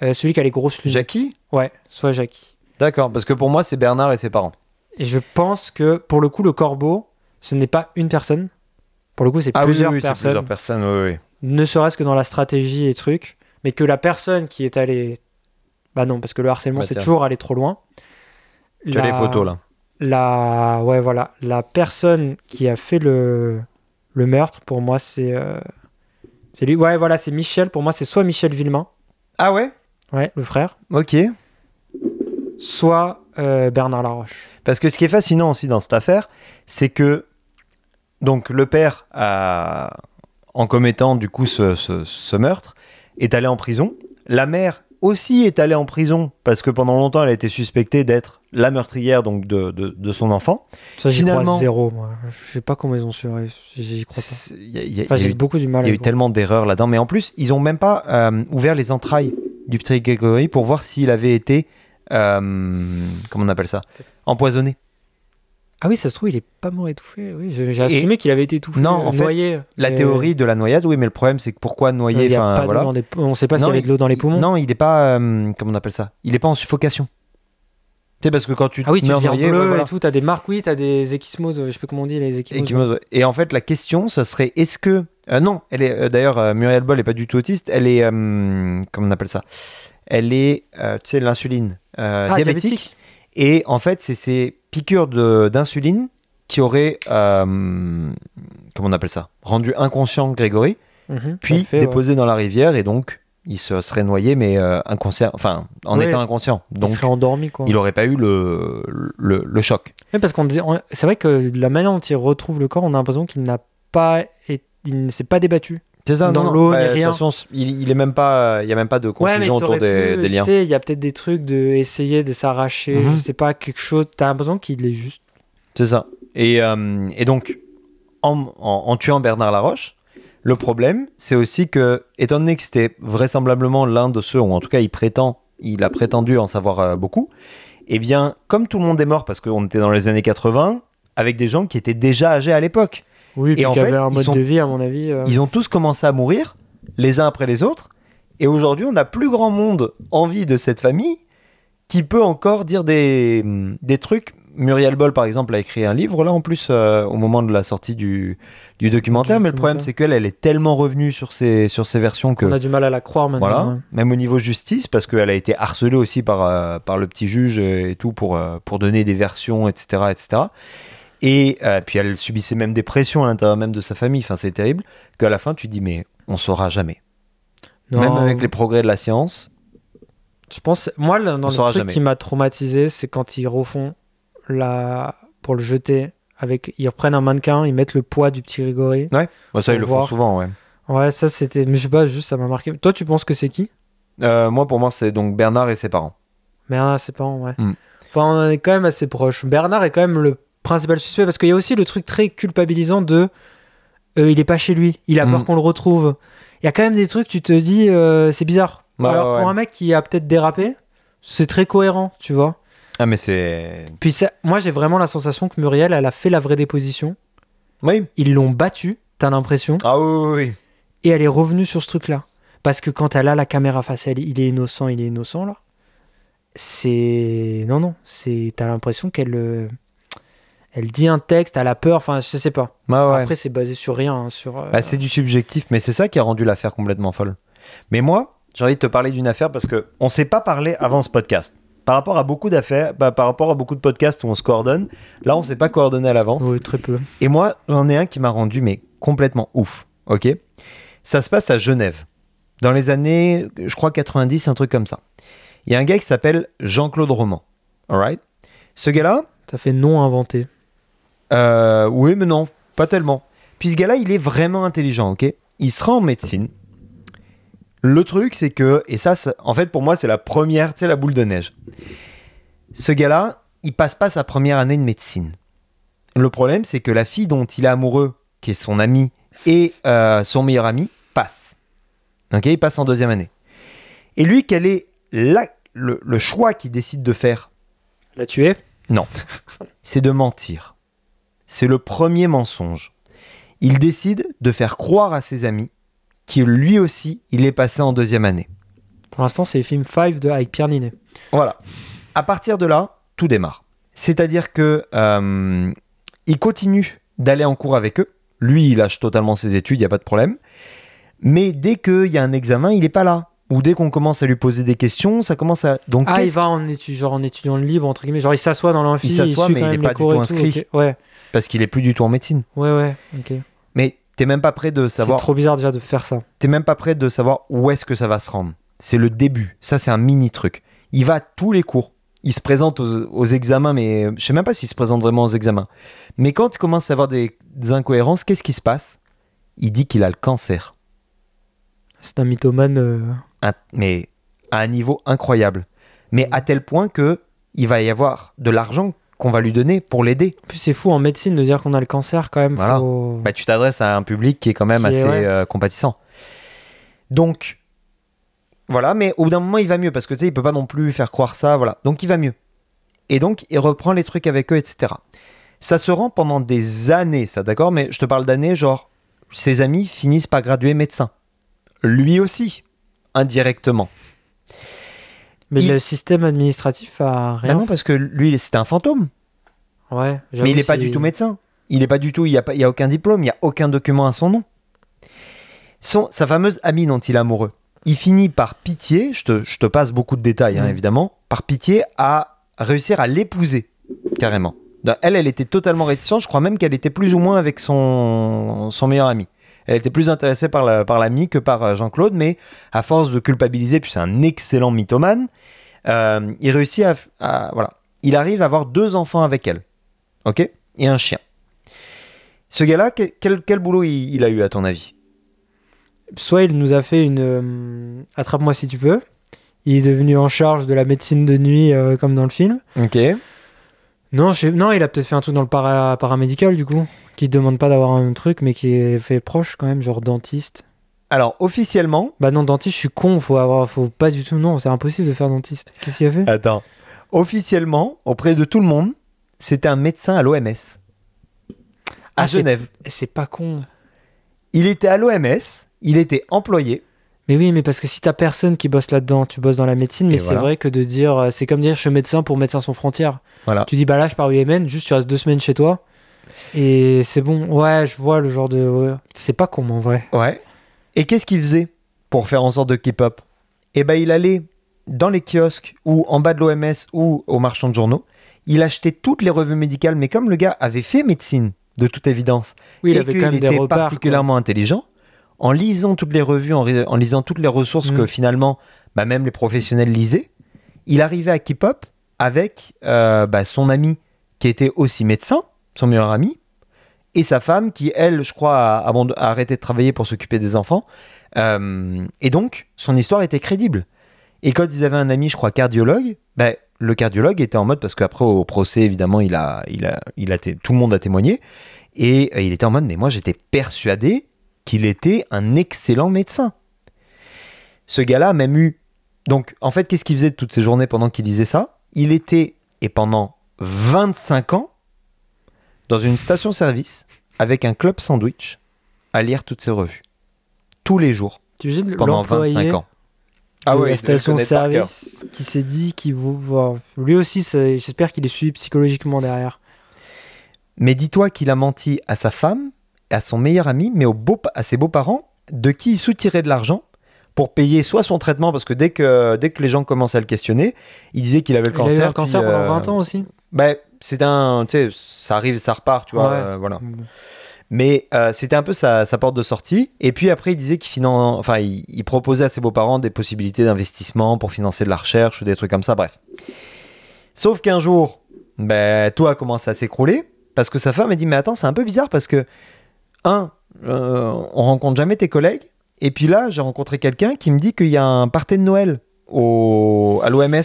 celui qui a les grosses lunettes. Jackie ? Ouais, soit Jackie. D'accord, parce que pour moi, c'est Bernard et ses parents. Et je pense que pour le coup, le corbeau, ce n'est pas une personne. Pour le coup, c'est plusieurs c'est personnes. plusieurs personnes, oui, oui. Ne serait-ce que dans la stratégie et trucs, mais que la personne qui est allée. Bah non, parce que le harcèlement, Bah c'est tiens. toujours aller trop loin. Tu as les photos, là. Ouais, voilà. La personne qui a fait le meurtre, pour moi, c'est lui. Ouais, voilà, c'est Michel. Pour moi, c'est soit Michel Villemain, Ah ouais ? ouais, le frère, Ok. soit Bernard Laroche. Parce que ce qui est fascinant aussi dans cette affaire, c'est que donc le père, en commettant du coup ce meurtre, est allé en prison. La mère aussi est allée en prison parce que pendant longtemps, elle a été suspectée d'être la meurtrière donc de son enfant. Ça, j'y Finalement- crois zéro, moi. Je sais pas comment ils ont su. J'y crois pas. Il Enfin, j'ai eu beaucoup du mal y a à eu tellement d'erreurs là-dedans. Mais en plus, ils ont même pas ouvert les entrailles du petit Grégory pour voir s'il avait été, comment on appelle ça, empoisonné. Ah oui, ça se trouve, il est pas mort étouffé. Oui, j'ai assumé qu'il avait été étouffé. Non, en fait, noyé. La Mais théorie de la noyade, oui, mais le problème, c'est que pourquoi noyer, il y a enfin, pas voilà. d'eau dans des on sait pas s'il y Non, avait de l'eau dans les poumons. Non, il est pas, comment on appelle ça, il est pas en suffocation. Tu sais, parce que quand tu Ah oui, tu meurs deviens noyé, bleu ouais, voilà. et tout, t'as des marques, oui, t'as des échysmoses, je sais pas comment on dit, les échysmoses. Échymose. Et en fait, la question, ça serait, est-ce que... non, elle est d'ailleurs, Muriel Boll est pas du tout autiste, elle est, comment on appelle ça, elle est, tu sais, l'insuline diabétique. Et en fait, c'est ces piqûres d'insuline qui auraient, comment on appelle ça, rendu inconscient Grégory, puis déposé dans la rivière, et donc il se serait noyé, mais inconscient, enfin, en étant inconscient. Donc, il serait endormi, quoi. il n'aurait pas eu le choc. Oui, parce c'est vrai que la manière dont il retrouve le corps, on a l'impression qu'il il ne s'est pas débattu. C'est ça, Dans non, l'eau, bah, ni de rien. toute façon, il est même pas, il y a même pas de confusion autour des liens. Tu sais, il y a peut-être des trucs de essayer de s'arracher, je sais pas, quelque chose. T'as l'impression qu'il est juste. C'est ça. Et donc, en tuant Bernard Laroche, le problème, c'est aussi que, étant donné que c'était vraisemblablement l'un de ceux, ou en tout cas il a prétendu en savoir beaucoup, eh bien, comme tout le monde est mort parce qu'on était dans les années 80, avec des gens qui étaient déjà âgés à l'époque. Oui, puis en qui fait, avait un mode de vie, à mon avis. Ils ont tous commencé à mourir, les uns après les autres, et aujourd'hui, on n'a plus grand monde en vie de cette famille qui peut encore dire des trucs. Muriel Boll, par exemple, a écrit un livre, là, en plus, au moment de la sortie du du documentaire, mais le problème, documentaire. c'est qu'elle est tellement revenue sur ces versions que... On a du mal à la croire maintenant. Voilà, Ouais. même au niveau justice, parce qu'elle a été harcelée aussi par le petit juge et tout pour donner des versions, etc. etc. Et puis elle subissait même des pressions à l'intérieur même de sa famille, enfin c'est terrible, qu'à la fin tu te dis mais on saura jamais. Non, Même avec les progrès de la science, je pense, moi, dans le saura truc jamais. qui m'a traumatisé, c'est quand ils refont pour le jeter, ils reprennent un mannequin, ils mettent le poids du petit Grégory. ouais. Bon, ça ils Pour le font voir. souvent, ouais. Ouais, ça c'était, mais je sais pas, juste ça m'a marqué. Toi, tu penses que c'est qui? Moi pour moi c'est donc Bernard et ses parents. Bernard, ses parents, ouais. Mm. Enfin, on en est quand même assez proche. Bernard est quand même le principal suspect parce qu'il y a aussi le truc très culpabilisant de il est pas chez lui, il a peur qu'on le retrouve. Il y a quand même des trucs, tu te dis, c'est bizarre. Ouais, Alors ouais. pour un mec qui a peut-être dérapé, c'est très cohérent, tu vois. Ah mais c'est... Puis moi j'ai vraiment la sensation que Muriel, elle a fait la vraie déposition. Oui. Ils l'ont battue, t'as l'impression, Ah oui. et elle est revenue sur ce truc-là. Parce que quand elle a la caméra face à elle, il est innocent là. C'est... Non, t'as l'impression qu'elle... Elle dit un texte, elle a peur, enfin je sais pas. Ouais, ouais. Après c'est basé sur rien, Bah, c'est du subjectif, mais c'est ça qui a rendu l'affaire complètement folle. Mais moi, j'ai envie de te parler d'une affaire parce que on s'est pas parlé avant ce podcast. Par rapport à beaucoup d'affaires, par rapport à beaucoup de podcasts où on se coordonne, là on s'est pas coordonné à l'avance. Oui, très peu. Et moi, j'en ai un qui m'a rendu mais complètement ouf. Ok, ça se passe à Genève, dans les années, je crois 90, un truc comme ça. Il y a un gars qui s'appelle Jean-Claude Roman. Alright. Ce gars-là. Ça fait nom inventé. Oui, mais non, pas tellement. Puis ce gars-là, il est vraiment intelligent, ok? Il sera en médecine. Le truc, c'est que, et ça, en fait, pour moi, c'est la première, tu sais, la boule de neige. Ce gars-là, il passe pas sa première année de médecine. Le problème, c'est que la fille dont il est amoureux, qui est son amie, et son meilleur ami, passe. Ok, il passe en deuxième année. Et lui, quel est le choix qu'il décide de faire? La tuer? Non, c'est de mentir. C'est le premier mensonge. Il décide de faire croire à ses amis que lui aussi, il est passé en deuxième année. Pour l'instant, c'est le film 5 avec Pierre Ninet. Voilà. À partir de là, tout démarre. C'est-à-dire que il continue d'aller en cours avec eux. Lui, il lâche totalement ses études, il n'y a pas de problème. Mais dès qu'il y a un examen, il n'est pas là. Ou dès qu'on commence à lui poser des questions, ça commence à... Donc, il va en étudiant libre, entre guillemets. Genre, il s'assoit dans l'amphi, il s'assoit, suit mais quand il même n'est pas les du cours tout et inscrit. ok. Ouais, Parce qu'il est plus du tout en médecine. ouais, ok. Mais t'es même pas prêt de C'est savoir... trop bizarre déjà de faire ça. T'es même pas prêt de savoir où est-ce que ça va se rendre. C'est le début. Ça, c'est un mini truc. Il va à tous les cours. Il se présente aux examens, mais je sais même pas s'il se présente vraiment aux examens. Mais quand il commence à avoir des incohérences, qu'est-ce qui se passe? Il dit qu'il a le cancer. C'est un mythomane. Mais à un niveau incroyable. Mais à tel point que il va y avoir de l'argent qu'on va lui donner pour l'aider. En plus, c'est fou en médecine de dire qu'on a le cancer quand même. Voilà. Faut... Bah, tu t'adresses à un public qui est quand même Qui est, assez compatissant. Donc, voilà, mais au bout d'un moment, il va mieux parce que tu sais, il peut pas non plus faire croire ça, voilà. Donc, il va mieux. Et donc, il reprend les trucs avec eux, etc. Ça se rend pendant des années, ça, d'accord? Mais je te parle d'années, genre, ses amis finissent par graduer médecin. Lui aussi, indirectement. Mais le système administratif a rien. Bah non, parce que lui, c'était un fantôme. Ouais. Mais il n'est pas du tout médecin. Il n'est pas du tout. Il y a aucun diplôme. Il n'y a aucun document à son nom. Sa fameuse amie dont il est amoureux. Il finit par pitié. Je te passe beaucoup de détails, hein, évidemment. Par pitié, à réussir à l'épouser carrément. Elle était totalement réticente. Je crois même qu'elle était plus ou moins avec son meilleur ami. Elle était plus intéressée par l'ami que par Jean-Claude, mais à force de culpabiliser, puis c'est un excellent mythomane, il réussit voilà. Il arrive à avoir 2 enfants avec elle, ok, et un chien. Ce gars-là, quel boulot il a eu à ton avis? Soit il nous a fait une attrape-moi si tu peux. Il est devenu en charge de la médecine de nuit comme dans le film. Ok. Non, il a peut-être fait un truc dans le paramédical du coup. Qui demande pas d'avoir un truc, mais qui est fait proche quand même, genre dentiste. Alors, officiellement... Bah non, dentiste, je suis con, faut pas du tout... Non, c'est impossible de faire dentiste. Qu'est-ce qu'il a fait? Attends. Officiellement, auprès de tout le monde, c'était un médecin à l'OMS. À Genève. C'est pas con. Il était à l'OMS, il était employé. Mais oui, mais parce que si t'as personne qui bosse là-dedans, tu bosses dans la médecine, mais c'est vrai que de dire... C'est comme dire je suis médecin pour Médecins sans frontières. Voilà. Tu dis bah là, je pars au Yémen, juste tu restes 2 semaines chez toi. Et c'est bon. Ouais, je vois le genre de. Ouais. C'est pas con en vrai. Ouais. Et qu'est-ce qu'il faisait pour faire en sorte de keep up? Eh ben, il allait dans les kiosques ou en bas de l'OMS ou aux marchands de journaux. Il achetait toutes les revues médicales, mais comme le gars avait fait médecine, de toute évidence, Oui, il et avait qu'il quand même des était repères, particulièrement intelligent, en lisant toutes les revues, en lisant toutes les ressources que finalement, même les professionnels lisaient, il arrivait à keep up avec son ami qui était aussi médecin, son meilleur ami, et sa femme qui, elle, je crois, a arrêté de travailler pour s'occuper des enfants. Et donc, son histoire était crédible. Et quand ils avaient un ami, je crois, cardiologue, le cardiologue était en mode, parce qu'après, au procès, évidemment, tout le monde a témoigné, et il était en mode, mais moi, j'étais persuadé qu'il était un excellent médecin. Ce gars-là a même eu... Donc, en fait, qu'est-ce qu'il faisait de toutes ces journées pendant qu'il disait ça? Il était, et pendant 25 ans, dans une station-service, avec un club sandwich, à lire toutes ses revues. Tous les jours. Tu imagines pendant l'employé 25 ans. de la station-service qui s'est dit qu'il lui aussi, j'espère qu'il est suivi psychologiquement derrière. Mais dis-toi qu'il a menti à sa femme, à son meilleur ami, mais à ses beaux-parents, de qui il soutirait de l'argent pour payer soit son traitement, parce que dès que les gens commençaient à le questionner, il disait qu'il avait le cancer. Il a eu un cancer pendant 20 ans aussi. C'est tu sais, ça arrive, ça repart, tu vois, ouais. voilà. Mais c'était un peu sa porte de sortie. Et puis après, il disait il proposait à ses beaux-parents des possibilités d'investissement pour financer de la recherche ou des trucs comme ça, bref. Sauf qu'un jour, tout a commencé à s'écrouler, parce que sa femme a dit, mais attends, c'est un peu bizarre, parce que, on rencontre jamais tes collègues, et puis là, j'ai rencontré quelqu'un qui me dit qu'il y a un party de Noël à l'OMS.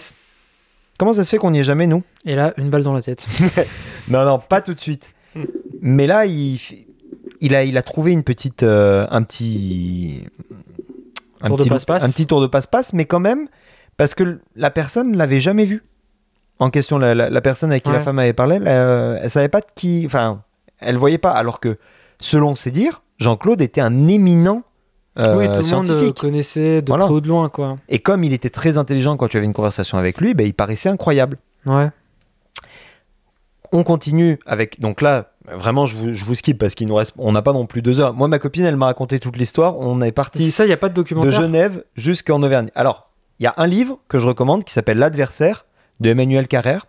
Comment ça se fait qu'on n'y est jamais, nous? Et là, une balle dans la tête. Non, pas tout de suite. Mais là, il a trouvé un petit tour de passe-passe, mais quand même, parce que la personne ne l'avait jamais vu. En question, la personne avec qui la femme avait parlé, elle savait pas de qui... Enfin, elle voyait pas, alors que, selon ses dires, Jean-Claude était un éminent oui, tout scientifique. le monde connaissait de près ou de loin, quoi. Et comme il était très intelligent quand tu avais une conversation avec lui, il paraissait incroyable. Ouais. On continue avec... Donc là, vraiment, je vous skip parce qu'il nous reste... On n'a pas non plus 2 heures. Moi, ma copine, elle m'a raconté toute l'histoire. On est parti ça, y a pas de documentaire. De Genève jusqu'en Auvergne. Alors, il y a un livre que je recommande qui s'appelle L'Adversaire de Emmanuel Carrère.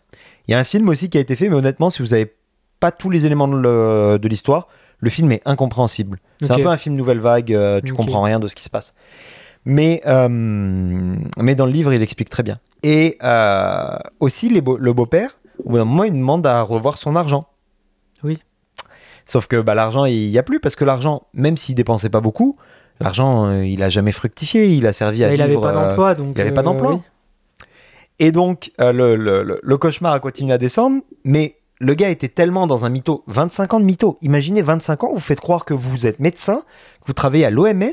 Il y a un film aussi qui a été fait, mais honnêtement, si vous n'avez pas tous les éléments de l'histoire, le film est incompréhensible. C'est un peu un film nouvelle vague, tu comprends rien de ce qui se passe. Mais dans le livre, il explique très bien. Et aussi, le beau-père, au bout d'un moment, il demande à revoir son argent. Oui. Sauf que l'argent, il n'y a plus, parce que l'argent, même s'il dépensait pas beaucoup, l'argent, il n'a jamais fructifié, il a servi à vivre... Il n'avait pas d'emploi, donc... Il n'avait pas d'emploi. Oui. Et donc, le cauchemar a continué à descendre, mais le gars était tellement dans un mytho, 25 ans de mytho. Imaginez 25 ans, vous faites croire que vous êtes médecin, que vous travaillez à l'OMS,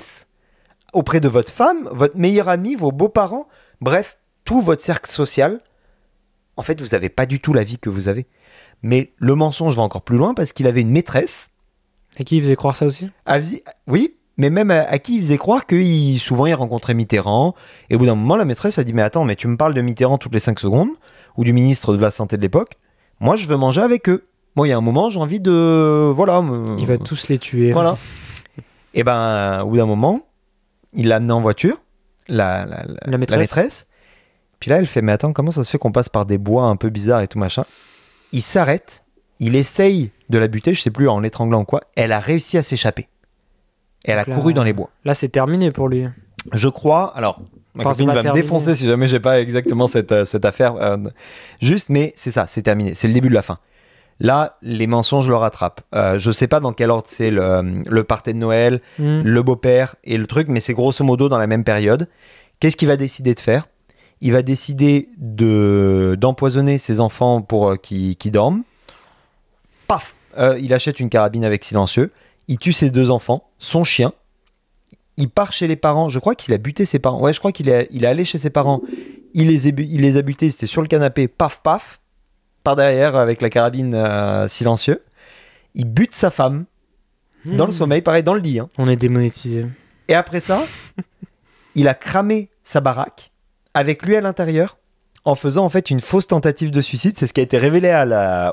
auprès de votre femme, votre meilleur ami, vos beaux-parents, bref, tout votre cercle social. En fait, vous n'avez pas du tout la vie que vous avez. Mais le mensonge va encore plus loin parce qu'il avait une maîtresse. À qui il faisait croire ça aussi ? Oui, mais même à qui il faisait croire que souvent il rencontrait Mitterrand. Et au bout d'un moment, la maîtresse a dit, mais attends, mais tu me parles de Mitterrand toutes les 5 secondes, ou du ministre de la Santé de l'époque. Moi, je veux manger avec eux. Moi, il y a un moment, j'ai envie de... Voilà. Il va tous les tuer. Voilà. Et au bout d'un moment, il l'a amené en voiture, la maîtresse. Puis là, elle fait, mais attends, comment ça se fait qu'on passe par des bois un peu bizarres et tout machin ? Il s'arrête, il essaye de la buter, je sais plus, en l'étranglant ou quoi. Elle a réussi à s'échapper. Elle a couru dans les bois. Là, c'est terminé pour lui. Je crois, alors... Ma copine va me défoncer si jamais j'ai pas exactement cette affaire. Juste, mais c'est ça, c'est terminé. C'est le début de la fin. Là, les mensonges le rattrapent. Je sais pas dans quel ordre c'est le party de Noël, le beau-père et le truc, mais c'est grosso modo dans la même période. Qu'est-ce qu'il va décider de faire ? Il va décider d'empoisonner ses enfants pour qu'ils dorment. Paf ! Il achète une carabine avec silencieux. Il tue ses 2 enfants, son chien. Il part chez les parents. Je crois qu'il a buté ses parents. Ouais, je crois qu'il est allé chez ses parents. Il les a butés. C'était sur le canapé. Paf, paf. Par derrière avec la carabine silencieux. Il bute sa femme dans le sommeil, pareil, dans le lit. Hein. On est démonétisé. Et après ça, il a cramé sa baraque avec lui à l'intérieur en faisant en fait une fausse tentative de suicide. C'est ce qui a été révélé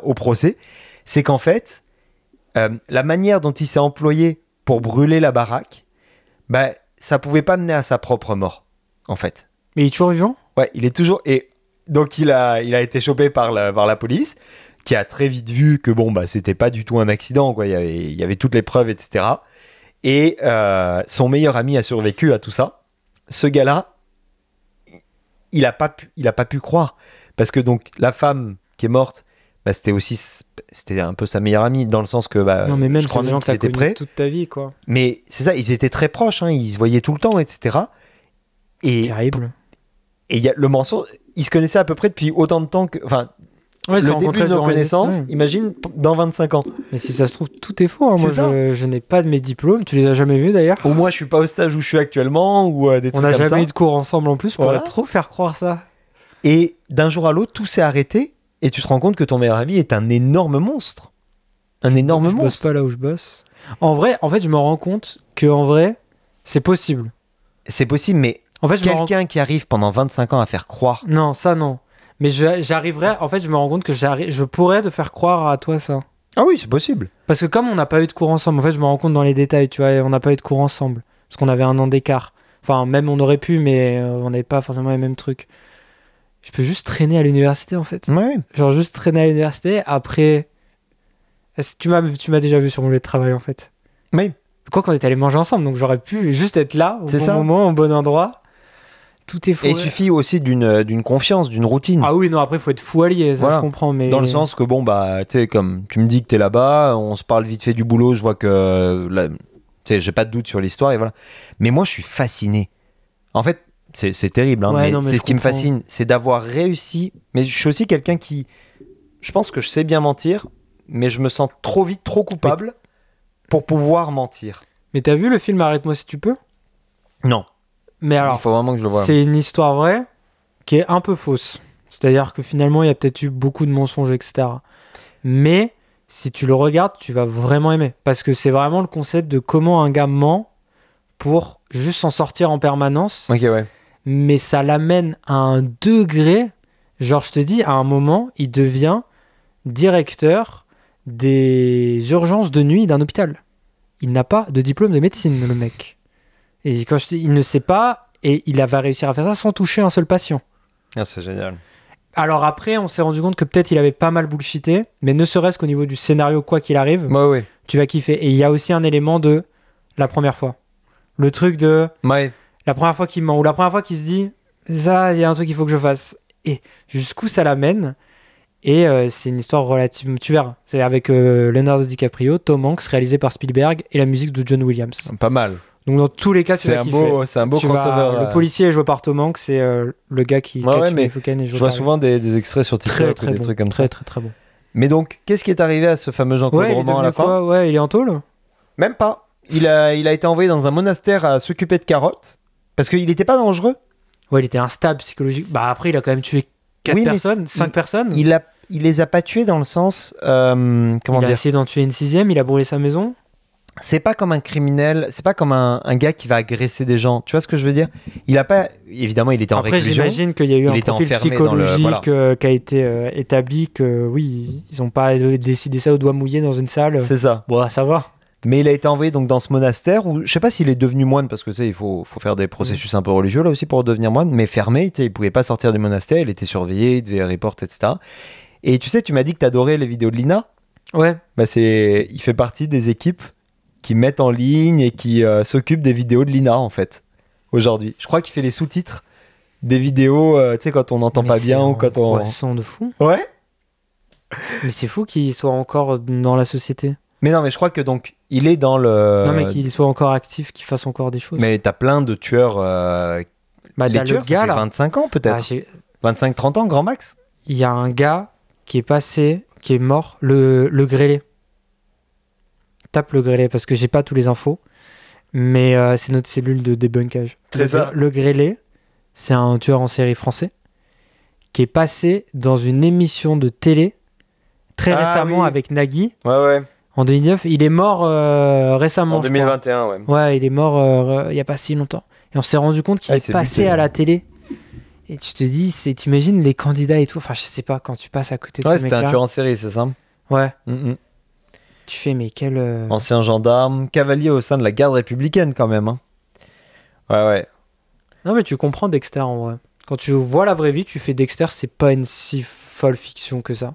au procès. C'est qu'en fait, la manière dont il s'est employé pour brûler la baraque, bah, ça pouvait pas mener à sa propre mort, en fait. Mais il est toujours vivant ? Ouais, il est toujours... Et donc, il a été chopé par la police, qui a très vite vu que, bon, bah, c'était pas du tout un accident, quoi. Il y avait toutes les preuves, etc. Et son meilleur ami a survécu à tout ça. Ce gars-là, il a pas pu croire. Parce que, donc, la femme qui est morte, bah, c'était un peu sa meilleure amie, dans le sens que, bah, non, mais même je crois c'est des gens que qu'ils t'as étaient connus prêts. toute ta vie, quoi. Mais c'est ça, ils étaient très proches, hein, ils se voyaient tout le temps, etc. C'est terrible. Et il y a le mensonge, ils se connaissaient à peu près depuis autant de temps que... Enfin, Ouais, le début de nos connaissances, études. imagine, dans 25 ans. Mais si ça se trouve, tout est faux. Hein. C'est Moi, ça. je n'ai pas de mes diplômes. Tu les as jamais vus, d'ailleurs ? Ou moi, je suis pas au stage où je suis actuellement, ou des trucs On n'a comme ça. jamais eu de cours ensemble en plus. Pour Voilà. trop faire croire ça. Et d'un jour à l'autre, tout s'est arrêté, et tu te rends compte que ton meilleur ami est un énorme monstre. Un énorme Je bosse monstre. pas là où je bosse. En fait, je me rends compte que en vrai, c'est possible. C'est possible, mais En fait, quelqu'un qui arrive pendant 25 ans à faire croire... Non, ça non. Mais j'arriverais. En fait, je me rends compte que je pourrais te faire croire à toi ça. Ah oui, c'est possible. Parce que comme on n'a pas eu de cours ensemble, en fait, je me rends compte dans les détails, tu vois, et on n'a pas eu de cours ensemble. Parce qu'on avait 1 an d'écart. Enfin, même on aurait pu, mais on n'avait pas forcément les mêmes trucs. Je peux juste traîner à l'université, en fait. Ouais. Genre, juste traîner à l'université. Après, tu m'as déjà vu sur mon lieu de travail, en fait. Oui. Quoi qu'on est allé manger ensemble, donc j'aurais pu juste être là, au C'est bon ça. moment, au bon endroit. Tout est faux. Et il suffit aussi d'une confiance, d'une routine. Ah oui, non, après, il faut être fou allié, ça Voilà. je comprends. Mais... Dans le sens que, bon, bah, tu sais, comme tu me dis que t'es là-bas, on se parle vite fait du boulot, je vois que, tu sais, j'ai pas de doute sur l'histoire, et voilà. Mais moi, je suis fasciné. En fait, c'est terrible, hein, Ouais, mais non, mais c'est je ce qui me comprends. fascine, c'est d'avoir réussi. Mais je suis aussi quelqu'un qui, je pense que je sais bien mentir, mais je me sens trop vite, trop coupable pour pouvoir mentir. Mais t'as vu le film Arrête-moi si tu peux ? Non. Mais alors, Il faut vraiment que je le voie. c'est une histoire vraie qui est un peu fausse. C'est-à-dire que finalement, il y a peut-être eu beaucoup de mensonges, etc. Mais si tu le regardes, tu vas vraiment aimer. Parce que c'est vraiment le concept de comment un gars ment pour juste s'en sortir en permanence. Ok, ouais. Mais ça l'amène à un degré. Genre, je te dis, à un moment, il devient directeur des urgences de nuit d'un hôpital. Il n'a pas de diplôme de médecine, le mec. Et quand je te dis, il ne sait pas, et il va réussir à faire ça sans toucher un seul patient. Ah, c'est génial. Alors après, on s'est rendu compte que peut-être il avait pas mal bullshité, mais ne serait-ce qu'au niveau du scénario, quoi qu'il arrive, Ouais. tu vas kiffer. Et il y a aussi un élément de la première fois. Le truc de Ouais. la première fois qu'il ment, ou la première fois qu'il se dit, ça, il y a un truc qu'il faut que je fasse. Et jusqu'où ça l'amène. Et c'est une histoire relativement... Tu verras. C'est avec Leonardo DiCaprio, Tom Hanks, réalisé par Spielberg, et la musique de John Williams. Pas mal. Donc dans tous les cas, tu vas kiffer. C'est un beau Tu vas- crossover. Le policier est joué par Tom Hanks, c'est le gars qui Ouais, catch mais les Foucan et Je vois souvent des extraits sur TikTok très ou très des bon, trucs comme très, ça. très très bon. Mais donc, qu'est-ce qui est arrivé à ce fameux Jean-Claude Ouais, il est Roman à la devenu fin? quoi ? Ouais, il est en tôle. Même pas. Il a été envoyé dans un monastère à s'occuper de carottes parce qu'il n'était pas dangereux. Ouais, il était instable psychologique. Bah après, il a quand même tué 4 Oui, mais personnes, 5 personnes. Il les a pas tués dans le sens comment Il a dire. essayé d'en tuer une 6e, il a brûlé sa maison. C'est pas comme un criminel, c'est pas comme un gars qui va agresser des gens. Tu vois ce que je veux dire? Il a pas, évidemment, il était en Après, réclusion. j'imagine qu'il y a eu Il un était profil enfermé dans le- psychologique voilà. qui a été établi que oui, ils ont pas décidé ça au doigt mouillé dans une salle. C'est ça. Bon, ça va. Mais il a été envoyé donc dans ce monastère où je sais pas s'il est devenu moine parce que tu sais il faut faire des processus un peu religieux là aussi pour devenir moine, mais fermé, tu sais, il pouvait pas sortir du monastère, il était surveillé, il devait report, etc. Et tu sais, tu m'as dit que t'adorais les vidéos de Lina. Ouais. Bah il fait partie des équipes qui mettent en ligne et qui s'occupent des vidéos de Lina en fait aujourd'hui. Je crois qu'il fait les sous-titres des vidéos, tu sais quand on n'entend Mais pas c'est bien ou quand on. angoissant de fou. Ouais. Mais c'est fou qu'il soit encore dans la société. Mais non, mais je crois que donc il est dans le. Non, mais qu'il soit encore actif, qu'il fasse encore des choses. Mais t'as plein de tueurs. bah, Les t'as tueurs, le gars ça fait là. 25 ans peut-être. Ah, j'ai- 25-30 ans, grand max. Il y a un gars qui est passé, qui est mort, le grêlé. Tape le grêlé parce que j'ai pas tous les infos, mais c'est notre cellule de débunkage. C'est ça. Le grêlé, c'est un tueur en série français qui est passé dans une émission de télé très Ah, récemment oui. avec Nagui Ouais. en 2009. Il est mort récemment. En je crois. 2021, ouais. Ouais, il est mort il y a pas si longtemps. Et on s'est rendu compte qu'il Ah, est c'est passé buté. à la télé. Et tu te dis, t'imagines les candidats et tout. Enfin, je sais pas, quand tu passes à côté de Ouais, ce c'était un mec-là. tueur en série, c'est ça. Ouais. Mm-mm. Tu fais, mais quel. Ancien gendarme, cavalier au sein de la garde républicaine quand même. Hein. Ouais. Non, mais tu comprends Dexter en vrai. Quand tu vois la vraie vie, tu fais Dexter, c'est pas une si folle fiction que ça.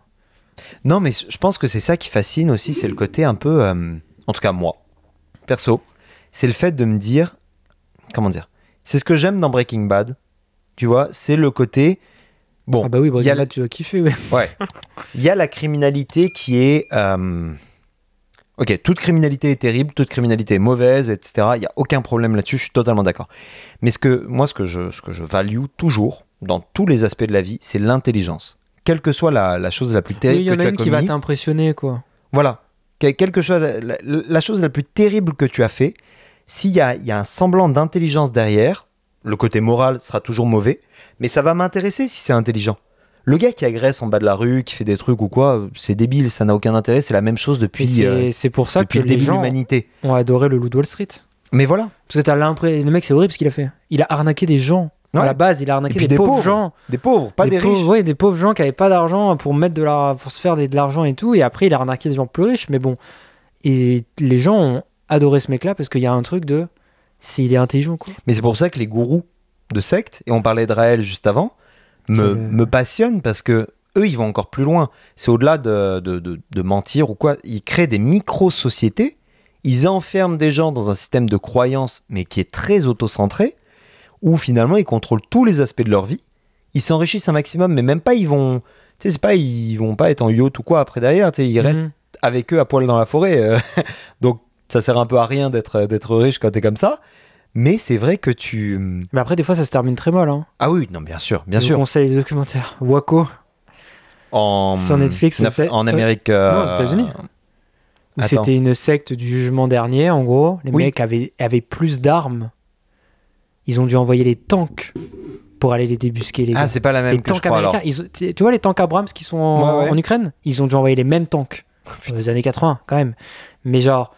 Non, mais je pense que c'est ça qui fascine aussi, c'est le côté un peu... en tout cas, moi, perso, c'est le fait de me dire... Comment dire ? C'est ce que j'aime dans Breaking Bad, tu vois, c'est le côté... Bon, ah bah oui, Breaking Bad, tu dois kiffer, ouais. Ouais. Il y a la criminalité qui est... Ok, toute criminalité est terrible, toute criminalité est mauvaise, etc. Il n'y a aucun problème là-dessus, je suis totalement d'accord. Mais ce que je value toujours, dans tous les aspects de la vie, c'est l'intelligence. Quelle que soit la chose la plus terrible que tu as commis. Il y en a une qui va t'impressionner, quoi. Voilà. Quelque chose, la chose la plus terrible que tu as fait, s'il y a un semblant d'intelligence derrière, le côté moral sera toujours mauvais, mais ça va m'intéresser si c'est intelligent. Le gars qui agresse en bas de la rue, qui fait des trucs ou quoi, c'est débile, ça n'a aucun intérêt, c'est la même chose depuis, c'est pour ça depuis que le début les de gens l'humanité. ont adoré le Loup de Wall Street. Mais voilà. Parce que t'as l'impression, le mec c'est horrible ce qu'il a fait. Il a arnaqué des gens. Ouais. À la base, il a arnaqué des pauvres gens. Des pauvres, pas des riches. Oui, des pauvres gens qui n'avaient pas d'argent pour se faire de l'argent et tout. Et après, il a arnaqué des gens plus riches. Mais bon, et les gens ont adoré ce mec-là parce qu'il y a un truc de... il est intelligent, quoi. Mais c'est pour ça que les gourous de sectes, et on parlait de Raël juste avant, me passionnent parce que eux, ils vont encore plus loin. C'est au-delà de mentir ou quoi. Ils créent des micro-sociétés. Ils enferment des gens dans un système de croyance, mais qui est très auto-centré, où finalement, ils contrôlent tous les aspects de leur vie. Ils s'enrichissent un maximum, mais même pas, ils vont pas être en yacht ou quoi après derrière. Ils restent avec eux à poil dans la forêt. Donc, ça sert un peu à rien d'être riche quand t'es comme ça. Mais c'est vrai que tu... Mais après, des fois, ça se termine très mal. Hein. Ah oui, non, bien sûr. Je vous conseille le documentaire Waco. Sur Netflix. En Amérique... Non, aux États-Unis. C'était une secte du jugement dernier, en gros. Les mecs avaient plus d'armes. Ils ont dû envoyer les tanks pour aller les débusquer, les gars. Ah, c'est pas la même les que tanks je crois, américains, tu vois les tanks Abrams qui sont en Ukraine ? Ils ont dû envoyer les mêmes tanks. Dans les années 80, quand même. Mais genre,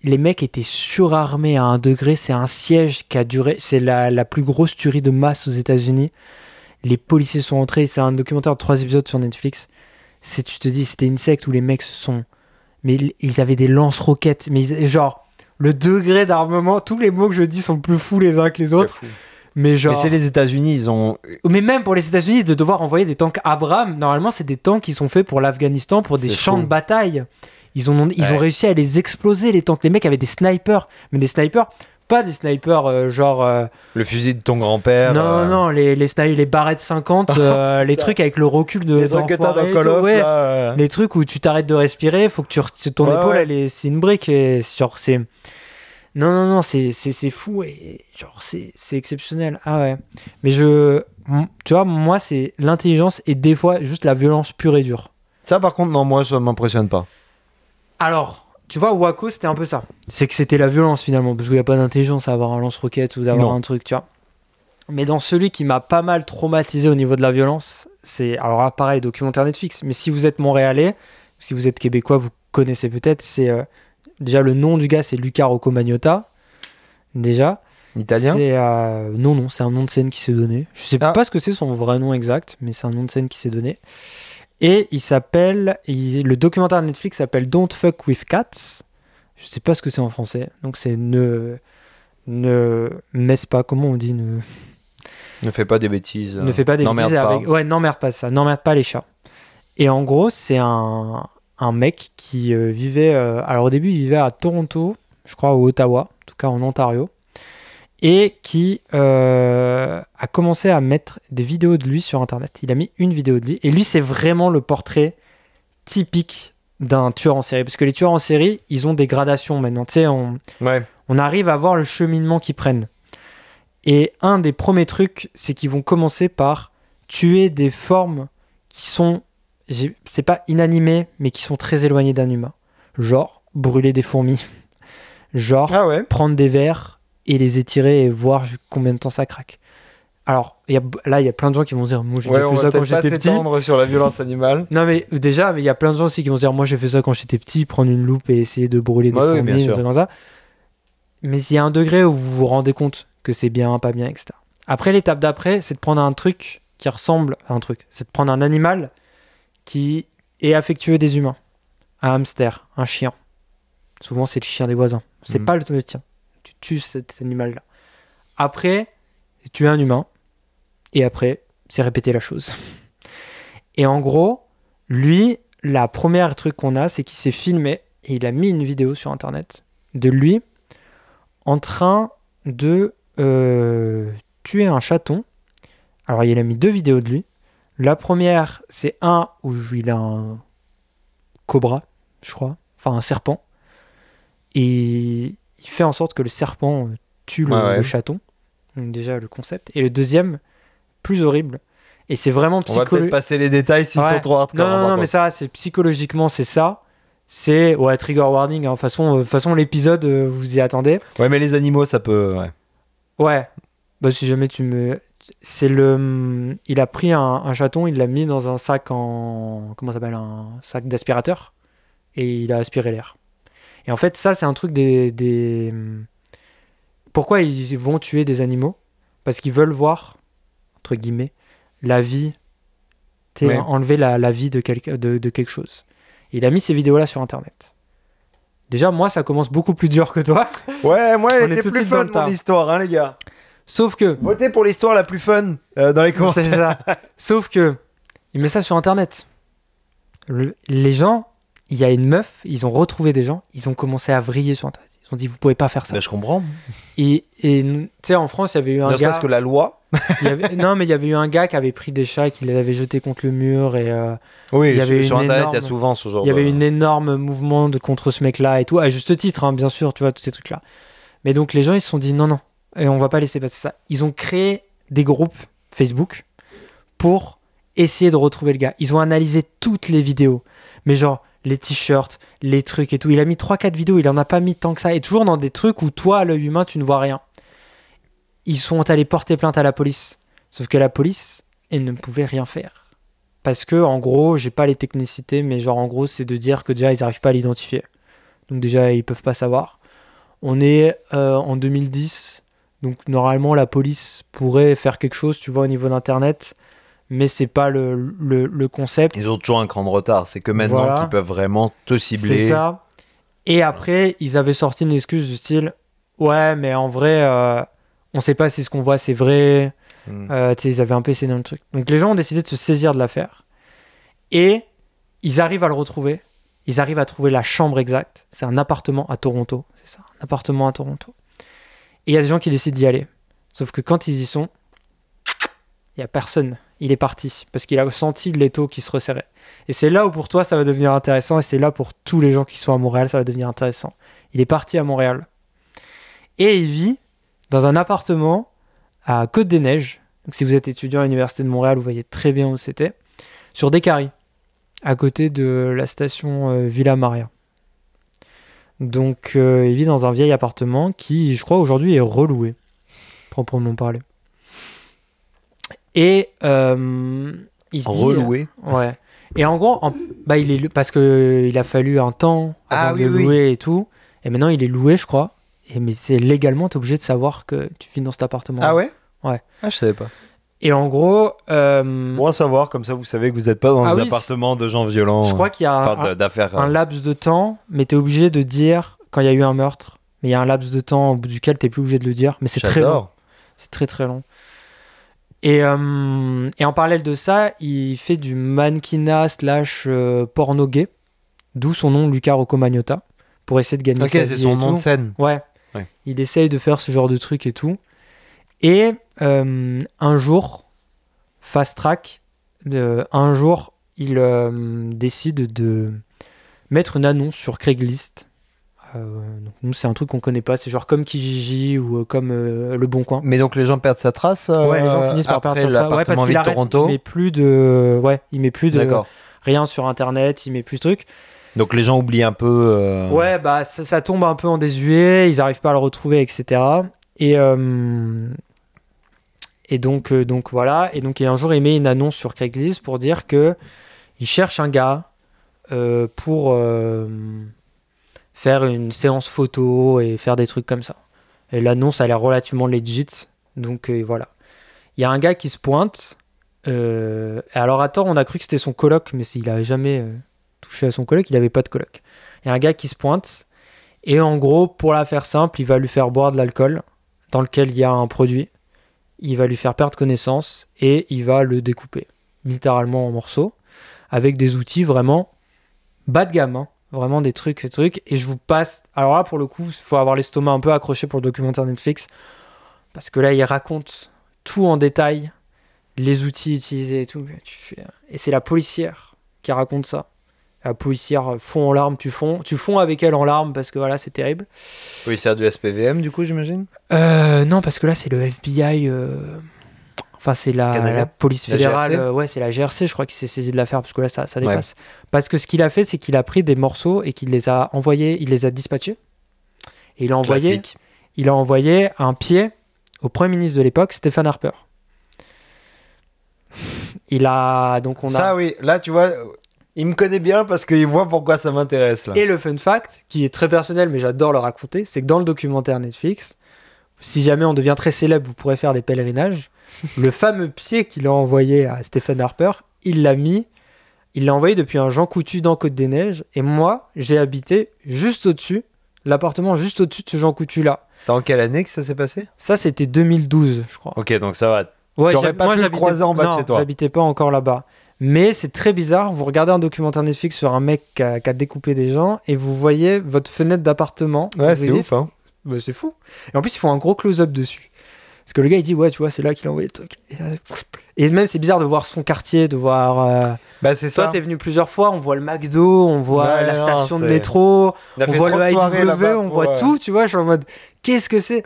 les mecs étaient surarmés à un degré. C'est un siège qui a duré... C'est la plus grosse tuerie de masse aux États-Unis. Les policiers sont entrés. C'est un documentaire de 3 épisodes sur Netflix. Tu te dis, c'était une secte où les mecs se sont... Mais ils avaient des lance-roquettes. Mais genre... Le degré d'armement, tous les mots que je dis sont plus fous les uns que les autres. Mais c'est les États-Unis, ils ont... Mais même pour les États-Unis, de devoir envoyer des tanks Abrams, normalement, c'est des tanks qui sont faits pour l'Afghanistan, pour des champs de bataille. Ils ont réussi à les exploser, les tanks. Les mecs avaient des snipers, mais des snipers, pas des snipers genre... Le fusil de ton grand-père. Non, les barrettes 50, les trucs avec le recul de... Les trucs que t'as dans Call of, là. Les trucs où tu t'arrêtes de respirer, faut que ton épaule, c'est une brique, et genre, c'est... Non, c'est fou, et genre, c'est exceptionnel. Ah ouais. Mais tu vois, moi, c'est l'intelligence et des fois, juste la violence pure et dure. Ça, par contre, non, moi, ça m'impressionne pas. Alors... Tu vois, Waco, c'était un peu ça. C'est que c'était la violence, finalement, parce qu'il n'y a pas d'intelligence à avoir un lance-roquette ou d'avoir un truc, tu vois. Mais dans celui qui m'a pas mal traumatisé au niveau de la violence, c'est... Alors là, pareil, documentaire Netflix. Mais si vous êtes montréalais, si vous êtes québécois, vous connaissez peut-être, c'est... déjà, le nom du gars, c'est Luca Rocco Magnotta. Déjà. Italien ? Non, c'est un nom de scène qui s'est donné. Je sais pas ce que c'est son vrai nom exact, mais c'est un nom de scène qui s'est donné. Et le documentaire de Netflix s'appelle Don't Fuck With Cats. Je sais pas ce que c'est en français. Donc c'est ne messe pas, comment on dit Ne fais pas des bêtises. Ne fais pas des bêtises avec... Ouais, n'emmerde pas ça. N'emmerde pas les chats. Et en gros, c'est un mec qui vivait... alors au début, il vivait à Toronto, je crois, ou Ottawa, en tout cas en Ontario. Et qui a commencé à mettre des vidéos de lui sur Internet. Il a mis une vidéo de lui. Et lui, c'est vraiment le portrait typique d'un tueur en série. Parce que les tueurs en série, ils ont des gradations maintenant. Tu sais, on arrive à voir le cheminement qu'ils prennent. Et un des premiers trucs, c'est qu'ils vont commencer par tuer des formes qui sont... C'est pas inanimées, mais qui sont très éloignées d'un humain. Genre, brûler des fourmis. Genre, prendre des vers... et les étirer et voir combien de temps ça craque. Alors, il y a plein de gens qui vont dire, moi j'ai fait ça quand j'étais petit. On va pas s'étendre sur la violence animale. Non mais déjà, il y a plein de gens aussi qui vont dire, moi j'ai fait ça quand j'étais petit, prendre une loupe et essayer de brûler des fourmis, des trucs comme ça. Mais il y a un degré où vous vous rendez compte que c'est bien, pas bien, etc. Après, l'étape d'après, c'est de prendre un truc qui ressemble à un truc. C'est de prendre un animal qui est affectueux des humains. un hamster, un chien. Souvent, c'est le chien des voisins. C'est pas le tien. Tu tues cet animal-là. Après, tu es un humain. Et après, c'est répéter la chose. Et en gros, lui, la première truc qu'on a, c'est qu'il s'est filmé et il a mis une vidéo sur Internet de lui en train de tuer un chaton. Alors, il a mis 2 vidéos de lui. La première, c'est un où il a un cobra, je crois. Enfin, un serpent. Et il fait en sorte que le serpent tue le chaton. Donc déjà, le concept. Et le deuxième, plus horrible. Et c'est vraiment On va peut-être passer les détails s'ils sont trop hardcore. Non, mais ça, c'est psychologiquement, c'est ça. C'est, trigger warning. De toute façon, l'épisode, vous y attendez. Ouais, mais les animaux, ça peut... Ouais. Bah, si jamais tu me... Il a pris un chaton, il l'a mis dans un sac comment ça s'appelle, un sac d'aspirateur, et il a aspiré l'air. Et en fait, ça, c'est un truc Pourquoi ils vont tuer des animaux ? Parce qu'ils veulent voir, entre guillemets, la vie, enlever la vie de quelque chose. Et il a mis ces vidéos-là sur Internet. Déjà, moi, ça commence beaucoup plus dur que toi. Ouais, moi, elle On est était tout de plus suite fun, dans le tas. mon histoire, hein, les gars. Sauf que... Votez pour l'histoire la plus fun dans les commentaires. C'est ça. Sauf que, il met ça sur Internet. Les gens, il y a une meuf, ils ont retrouvé des gens, ils ont commencé à vriller sur Internet. Ils ont dit, vous pouvez pas faire ça. Ben, je comprends. Et tu sais, en France, il y avait eu un Ne gars... serait-ce que la loi. Non, mais il y avait eu un gars qui avait pris des chats, qui les avait jetés contre le mur. Et, Oui, il y avait sur une Internet, il y a énorme- souvent ce genre il y avait une énorme mouvement contre ce mec-là et tout. À juste titre, hein, bien sûr, tu vois, tous ces trucs-là. Mais donc, les gens, ils se sont dit, non, et on va pas laisser passer ça. Ils ont créé des groupes Facebook pour essayer de retrouver le gars. Ils ont analysé toutes les vidéos. Mais genre, les t-shirts, les trucs et tout. Il a mis 3-4 vidéos, il en a pas mis tant que ça. Et toujours dans des trucs où toi, à l'œil humain, tu ne vois rien. Ils sont allés porter plainte à la police. Sauf que la police, elle ne pouvait rien faire. Parce que, en gros, j'ai pas les technicités, mais genre, en gros, c'est de dire que déjà, ils n'arrivent pas à l'identifier. Donc déjà, ils peuvent pas savoir. On est en 2010, donc normalement, la police pourrait faire quelque chose, tu vois, au niveau d'Internet, mais c'est pas le concept. Ils ont toujours un cran de retard. C'est que maintenant Voilà. qu'ils peuvent vraiment te cibler. C'est ça. Et après, ils avaient sorti une excuse du style « Ouais, mais en vrai, on sait pas si ce qu'on voit, c'est vrai. » Tu sais, ils avaient un peu essayé dans le truc. Donc les gens ont décidé de se saisir de l'affaire. Et ils arrivent à le retrouver. Ils arrivent à trouver la chambre exacte. C'est un appartement à Toronto. C'est ça, un appartement à Toronto. Et il y a des gens qui décident d'y aller. Sauf que quand ils y sont, il n'y a personne. Il est parti. Parce qu'il a senti l'étau qui se resserrait. Et c'est là où pour toi, ça va devenir intéressant. Et c'est là pour tous les gens qui sont à Montréal, ça va devenir intéressant. Il est parti à Montréal. Et il vit dans un appartement à Côte-des-Neiges. Donc si vous êtes étudiant à l'Université de Montréal, vous voyez très bien où c'était. Sur Descaries, à côté de la station Villa Maria. Donc il vit dans un vieil appartement qui, je crois, aujourd'hui est reloué, proprement parlé. Et il se dit... Reloué. Ouais. Et en gros, parce qu'il a fallu un temps avant de le louer et tout. Et maintenant, il est loué, je crois. Mais c'est légalement, t'es obligé de savoir que tu vis dans cet appartement. Ah ouais ? Ouais. Ah, je savais pas. Et en gros... Bon à savoir, comme ça vous savez que vous n'êtes pas dans des appartements de gens violents. Je crois qu'il y a un laps de temps, mais t'es obligé de dire quand il y a eu un meurtre. Mais il y a un laps de temps au bout duquel t'es plus obligé de le dire. Mais c'est très long. C'est très très long. Et en parallèle de ça, il fait du mannequinat / porno gay. D'où son nom, Luca Rocco Magnotta. Pour essayer de gagner sa vie. Ok, c'est son nom de scène. Ouais. Il essaye de faire ce genre de truc et tout. Et un jour, fast track, un jour, il décide de mettre une annonce sur Craigslist. Donc nous, c'est un truc qu'on connaît pas. C'est genre comme Kijiji ou comme Le Bon Coin. Mais donc les gens perdent sa trace. Ouais, les gens finissent par perdre sa trace. Ouais, parce qu'il arrête. Toronto. Il met plus de rien sur Internet. Il met plus de trucs. Donc les gens oublient un peu. Ouais, bah ça tombe un peu en désuet. Ils arrivent pas à le retrouver, etc. Et donc voilà. Et donc un jour, il met une annonce sur Craigslist pour dire que il cherche un gars pour faire une séance photo et faire des trucs comme ça. Et l'annonce, elle est relativement legit. Donc voilà. Il y a un gars qui se pointe. Alors à tort, on a cru que c'était son coloc, mais il avait jamais toucher à son coloc, il avait pas de coloc. Il y a un gars qui se pointe, et en gros, pour la faire simple, il va lui faire boire de l'alcool, dans lequel il y a un produit, il va lui faire perdre connaissance, et il va le découper, littéralement en morceaux, avec des outils vraiment bas de gamme, hein. Vraiment des trucs, et je vous passe... Alors là, pour le coup, il faut avoir l'estomac un peu accroché pour le documentaire Netflix, parce que là, il raconte tout en détail, les outils utilisés et tout. Et c'est la policière qui raconte ça. La policière fond en larmes, tu fonds avec elle en larmes, parce que voilà, c'est terrible. Policière du SPVM, du coup, j'imagine. Non, parce que là, c'est le FBI... Enfin, c'est la police fédérale, ouais, c'est la GRC, je crois, qui s'est saisie de l'affaire, parce que là, ça dépasse. Ouais. Parce que ce qu'il a fait, c'est qu'il a pris des morceaux et qu'il les a envoyés, il les a dispatchés. Et il a envoyé un pied au Premier ministre de l'époque, Stephen Harper. Ça, oui, là, tu vois, il me connaît bien parce qu'il voit pourquoi ça m'intéresse, là. Et le fun fact, qui est très personnel, mais j'adore le raconter, c'est que dans le documentaire Netflix, si jamais on devient très célèbre, vous pourrez faire des pèlerinages. Le fameux pied qu'il a envoyé à Stephen Harper, il l'a envoyé depuis un Jean Coutu dans Côte-des-Neiges, et moi, j'ai habité juste au-dessus, l'appartement juste au-dessus de ce Jean Coutu-là. C'est en quelle année que ça s'est passé ? Ça, c'était 2012, je crois. Ok, donc ça va. Ouais, tu n'aurais pas pu le croiser en bas de chez toi. Non, j'habitais pas encore là-bas. Mais c'est très bizarre, vous regardez un documentaire Netflix sur un mec qui a découpé des gens, et vous voyez votre fenêtre d'appartement. Ouais, c'est ouf, hein. Bah, c'est fou. Et en plus, ils font un gros close-up dessus. Parce que le gars, il dit, ouais, tu vois, c'est là qu'il a envoyé le truc. Et même, c'est bizarre de voir son quartier, de voir... Bah, c'est ça. Toi, t'es venu plusieurs fois, on voit le McDo, on voit la station de métro, on voit le IW, on voit tout, tu vois. Je suis en mode, qu'est-ce que c'est ?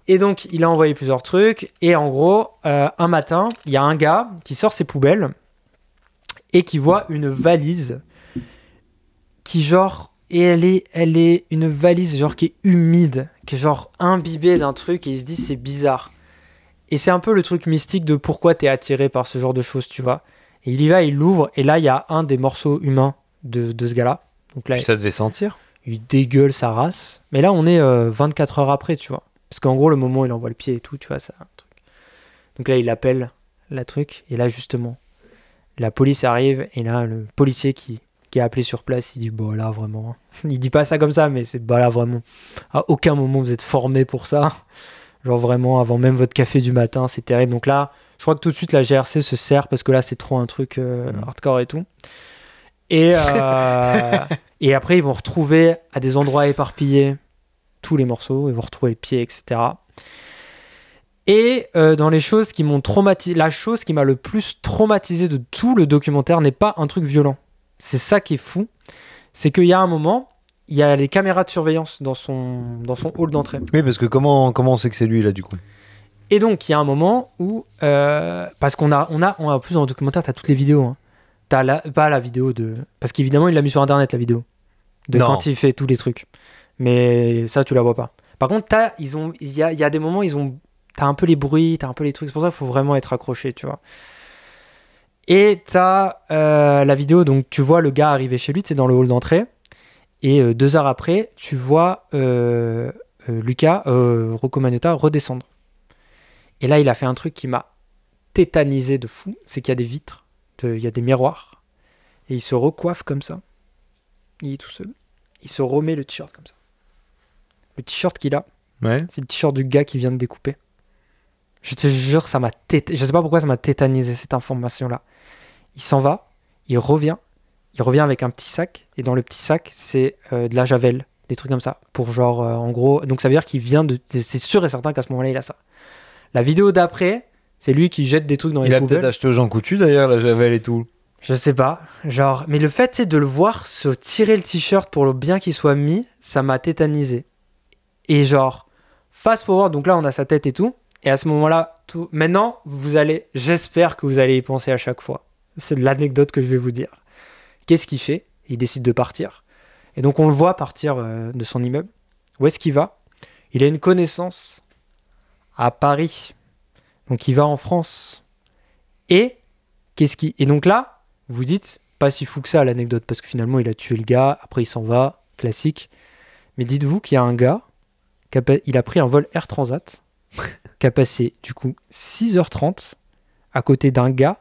Et donc, il a envoyé plusieurs trucs. Et en gros, un matin, il y a un gars qui sort ses poubelles et qui voit une valise qui, genre... Et elle est une valise genre qui est humide, qui est genre imbibée d'un truc, et il se dit c'est bizarre. Et c'est un peu le truc mystique de pourquoi t'es attiré par ce genre de choses, tu vois. Et il y va, il l'ouvre, et là il y a un des morceaux humains de ce gars-là. Donc là, ça devait sentir. Il dégueule sa race. Mais là on est 24 heures après, tu vois. Parce qu'en gros le moment où il envoie le pied et tout, tu vois, c'est un truc. Donc là il appelle la truc, et là justement, la police arrive, et là le policier qui est appelé sur place, il dit bah là vraiment, il dit pas ça comme ça, mais c'est bah là vraiment, à aucun moment vous êtes formé pour ça, genre vraiment avant même votre café du matin, c'est terrible. Donc là je crois que tout de suite la GRC se sert, parce que là c'est trop un truc hardcore et tout, et après ils vont retrouver à des endroits éparpillés tous les morceaux, ils vont retrouver les pieds, etc. Et dans les choses qui m'ont traumatisé, la chose qui m'a le plus traumatisé de tout le documentaire n'est pas un truc violent. C'est ça qui est fou, c'est qu'il y a un moment, il y a les caméras de surveillance dans son hall d'entrée. Oui, parce que comment on sait que c'est lui là du coup ? Et donc il y a un moment où, parce qu'on a en plus dans le documentaire, t'as toutes les vidéos, hein. Pas la vidéo de, parce qu'évidemment il l'a mis sur internet la vidéo de quand il fait tous les trucs, mais ça tu la vois pas. Par contre il y a des moments t'as un peu les bruits, t'as un peu les trucs, c'est pour ça qu'il faut vraiment être accroché, tu vois. Et t'as la vidéo, donc tu vois le gars arriver chez lui, c'est dans le hall d'entrée, et 2 heures après, tu vois Rocco Magnotta redescendre. Et là, il a fait un truc qui m'a tétanisé de fou, c'est qu'il y a des vitres, il y a des miroirs, et il se recoiffe comme ça. Il est tout seul. Il se remet le t-shirt comme ça. Le t-shirt qu'il a, c'est le t-shirt du gars qui vient de découper. Je te jure, je sais pas pourquoi ça m'a tétanisé cette information-là. Il s'en va, il revient avec un petit sac, et dans le petit sac, c'est de la javel, des trucs comme ça, pour genre, en gros, donc ça veut dire qu'il vient c'est sûr et certain qu'à ce moment-là, il a ça. La vidéo d'après, c'est lui qui jette des trucs dans les poubelles. Il a peut-être acheté au Jean Coutu d'ailleurs, la javel et tout. Je sais pas, genre, mais le fait, c'est de le voir se tirer le t-shirt pour le bien qu'il soit mis, ça m'a tétanisé. Et genre, fast forward, donc là, on a sa tête et tout, et à ce moment-là, maintenant, j'espère que vous allez y penser à chaque fois. C'est l'anecdote que je vais vous dire. Qu'est-ce qu'il fait ? Il décide de partir. Et donc, on le voit partir de son immeuble. Où est-ce qu'il va ? Il a une connaissance à Paris. Donc, il va en France. Et donc là, vous dites, pas si fou que ça l'anecdote, parce que finalement, il a tué le gars. Après, il s'en va. Classique. Mais dites-vous qu'il y a un gars, il a pris un vol Air Transat, qui a passé, du coup, 6h30 à côté d'un gars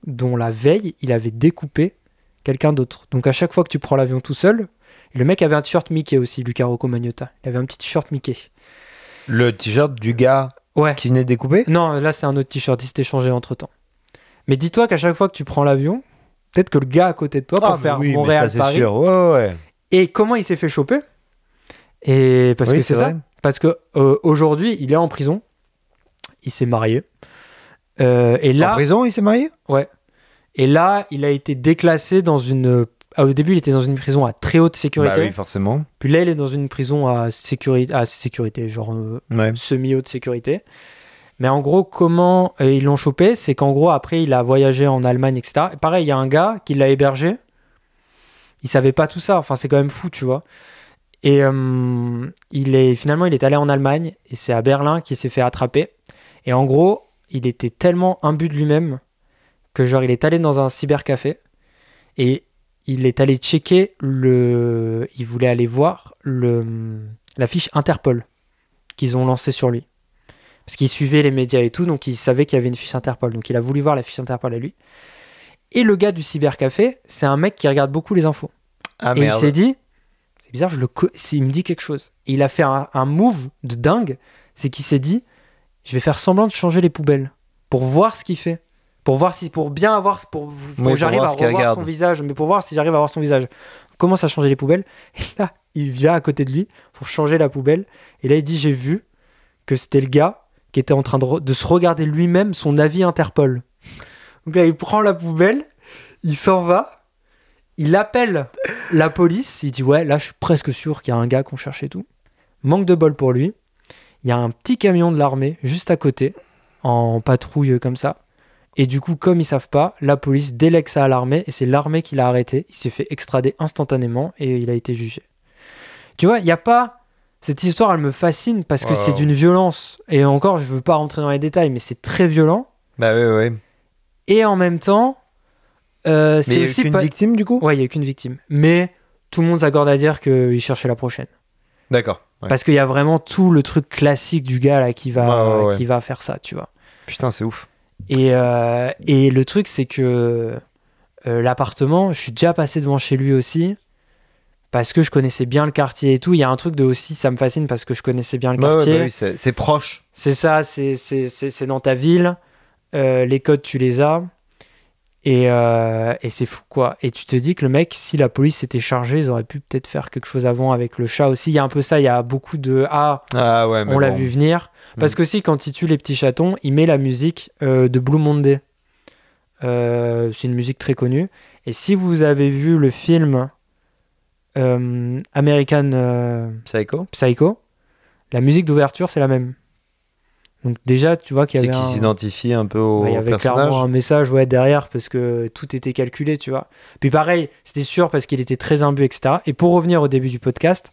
dont la veille, il avait découpé quelqu'un d'autre. Donc à chaque fois que tu prends l'avion tout seul, et le mec avait un t-shirt Mickey aussi, Luca Rocco Magnotta. Il avait un petit t-shirt Mickey. Le t-shirt du gars qui venait de découper? Non, là c'est un autre t-shirt, il s'était changé entre-temps. Mais dis-toi qu'à chaque fois que tu prends l'avion, peut-être que le gars à côté de toi pour faire Montréal-Paris. Ça, c'est sûr. Ouais. Et comment il s'est fait choper? Et parce que c'est ça. Parce que aujourd'hui, il est en prison. Il s'est marié. Et là, en prison, il s'est marié? Ouais. Et là, il a été déclassé dans une... au début, il était dans une prison à très haute sécurité. Bah oui, forcément. Puis là, il est dans une prison à sécurité, genre semi-haute sécurité. Mais en gros, comment ils l'ont chopé, c'est qu'en gros, après, il a voyagé en Allemagne, etc. Et pareil, il y a un gars qui l'a hébergé. Il savait pas tout ça. Enfin, c'est quand même fou, tu vois. Et finalement, il est allé en Allemagne. Et c'est à Berlin qu'il s'est fait attraper. Et en gros, il était tellement imbu de lui-même que genre, il est allé dans un cybercafé. Et il est allé checker il voulait aller voir la fiche Interpol qu'ils ont lancée sur lui. Parce qu'il suivait les médias et tout, donc il savait qu'il y avait une fiche Interpol. Donc il a voulu voir la fiche Interpol à lui. Et le gars du cybercafé, c'est un mec qui regarde beaucoup les infos. Ah et merde. il s'est dit, c'est bizarre, il me dit quelque chose. Et il a fait un move de dingue, c'est qu'il s'est dit, je vais faire semblant de changer les poubelles pour voir ce qu'il fait. Pour bien avoir, pour j'arrive à revoir son visage, mais pour voir si j'arrive à voir son visage. On commence à changer les poubelles. Et là, il vient à côté de lui pour changer la poubelle. Et là, il dit, j'ai vu que c'était le gars qui était en train de se regarder lui-même son avis Interpol. Donc là, il prend la poubelle, il s'en va, il appelle la police, il dit ouais, là je suis presque sûr qu'il y a un gars qu'on cherche et tout. Manque de bol pour lui, il y a un petit camion de l'armée juste à côté, en patrouille comme ça. Et du coup, comme ils savent pas, la police délègue ça à l'armée et c'est l'armée qui l'a arrêté. Il s'est fait extrader instantanément et il a été jugé. Tu vois, il n'y a pas... Cette histoire, elle me fascine parce que c'est d'une violence. Et encore, je veux pas rentrer dans les détails, mais c'est très violent. Bah oui. Et en même temps, mais il n'y a eu qu'une victime, du coup? Ouais, il n'y a eu qu'une victime. Mais tout le monde s'accorde à dire qu'il cherchait la prochaine. D'accord. Ouais. Parce qu'il y a vraiment tout le truc classique du gars là, qui va faire ça, tu vois. Putain, c'est ouf. Et le truc, c'est que l'appartement, je suis déjà passé devant chez lui aussi. Parce que je connaissais bien le quartier et tout. Il y a un truc de aussi, ça me fascine parce que je connaissais bien le quartier. Oui, c'est proche. C'est ça, c'est dans ta ville. Les codes, tu les as. Et c'est fou, quoi. Et tu te dis que le mec, si la police s'était chargée, ils auraient pu peut-être faire quelque chose avant avec le chat aussi. Il y a un peu ça, il y a beaucoup de... on l'a vu venir. Parce que si, quand il tue les petits chatons, il met la musique de Blue Monday. C'est une musique très connue. Et si vous avez vu le film... American Psycho, la musique d'ouverture c'est la même. Donc déjà tu vois qu'il y avait qui s'identifie un peu au il y avait personnage. Clairement un message derrière parce que tout était calculé, tu vois. Puis pareil, c'était sûr parce qu'il était très imbu, etc. Et pour revenir au début du podcast,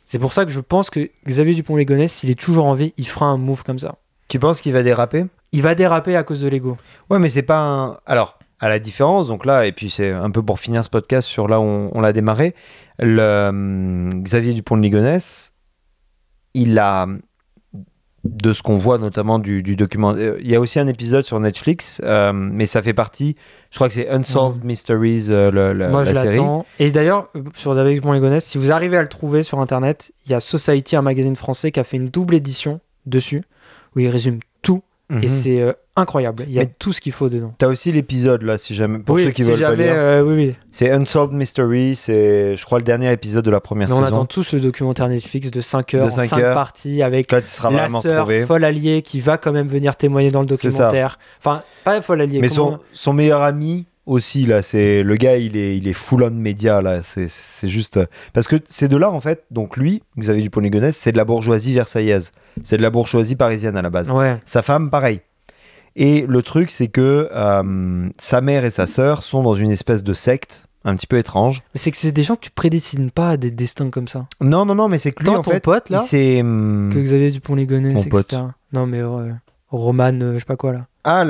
c'est pour ça que je pense que Xavier Dupont-Ligonnès, s'il est toujours en vie, il fera un move comme ça. Tu penses qu'il va déraper? Il va déraper à cause de l'ego. Ouais, mais c'est pas un... Alors, à la différence, donc là, et puis c'est un peu pour finir ce podcast sur là où on l'a démarré, Xavier Dupont-Ligonnès, il a, de ce qu'on voit notamment du document, il y a aussi un épisode sur Netflix, mais ça fait partie, je crois que c'est Unsolved Mysteries, Moi, la je série. l'attends. Et d'ailleurs, sur Xavier Dupont-Ligonnès, si vous arrivez à le trouver sur Internet, il y a Society, un magazine français, qui a fait une double édition dessus, où il résume tout. Et c'est incroyable. Il y a tout ce qu'il faut dedans. T'as aussi l'épisode là, si jamais, pour ceux qui veulent pas lire. Oui. C'est Unsolved Mystery, c'est, je crois, le dernier épisode de la première saison. On attend tous le documentaire Netflix de 5 heures, 5 parties, avec là, la sœur folle alliée qui va quand même venir témoigner dans le documentaire. Enfin, pas folle alliée. Mais son meilleur ami aussi, là, c'est le gars, il est full on média, là. C'est juste. Parce que ces deux-là, en fait, donc lui, Xavier Dupont-Ligonnès, c'est de la bourgeoisie versaillaise. C'est de la bourgeoisie parisienne à la base. Ouais. Sa femme, pareil. Et le truc, c'est que sa mère et sa sœur sont dans une espèce de secte un petit peu étrange. Mais c'est que c'est des gens que tu prédestines pas à des destins comme ça. Non, mais c'est que lui, en fait, pote, là, c'est... que Xavier Dupont-Ligonnès, mon etc. pote. Non, mais Roman, je sais pas quoi, là. Ah,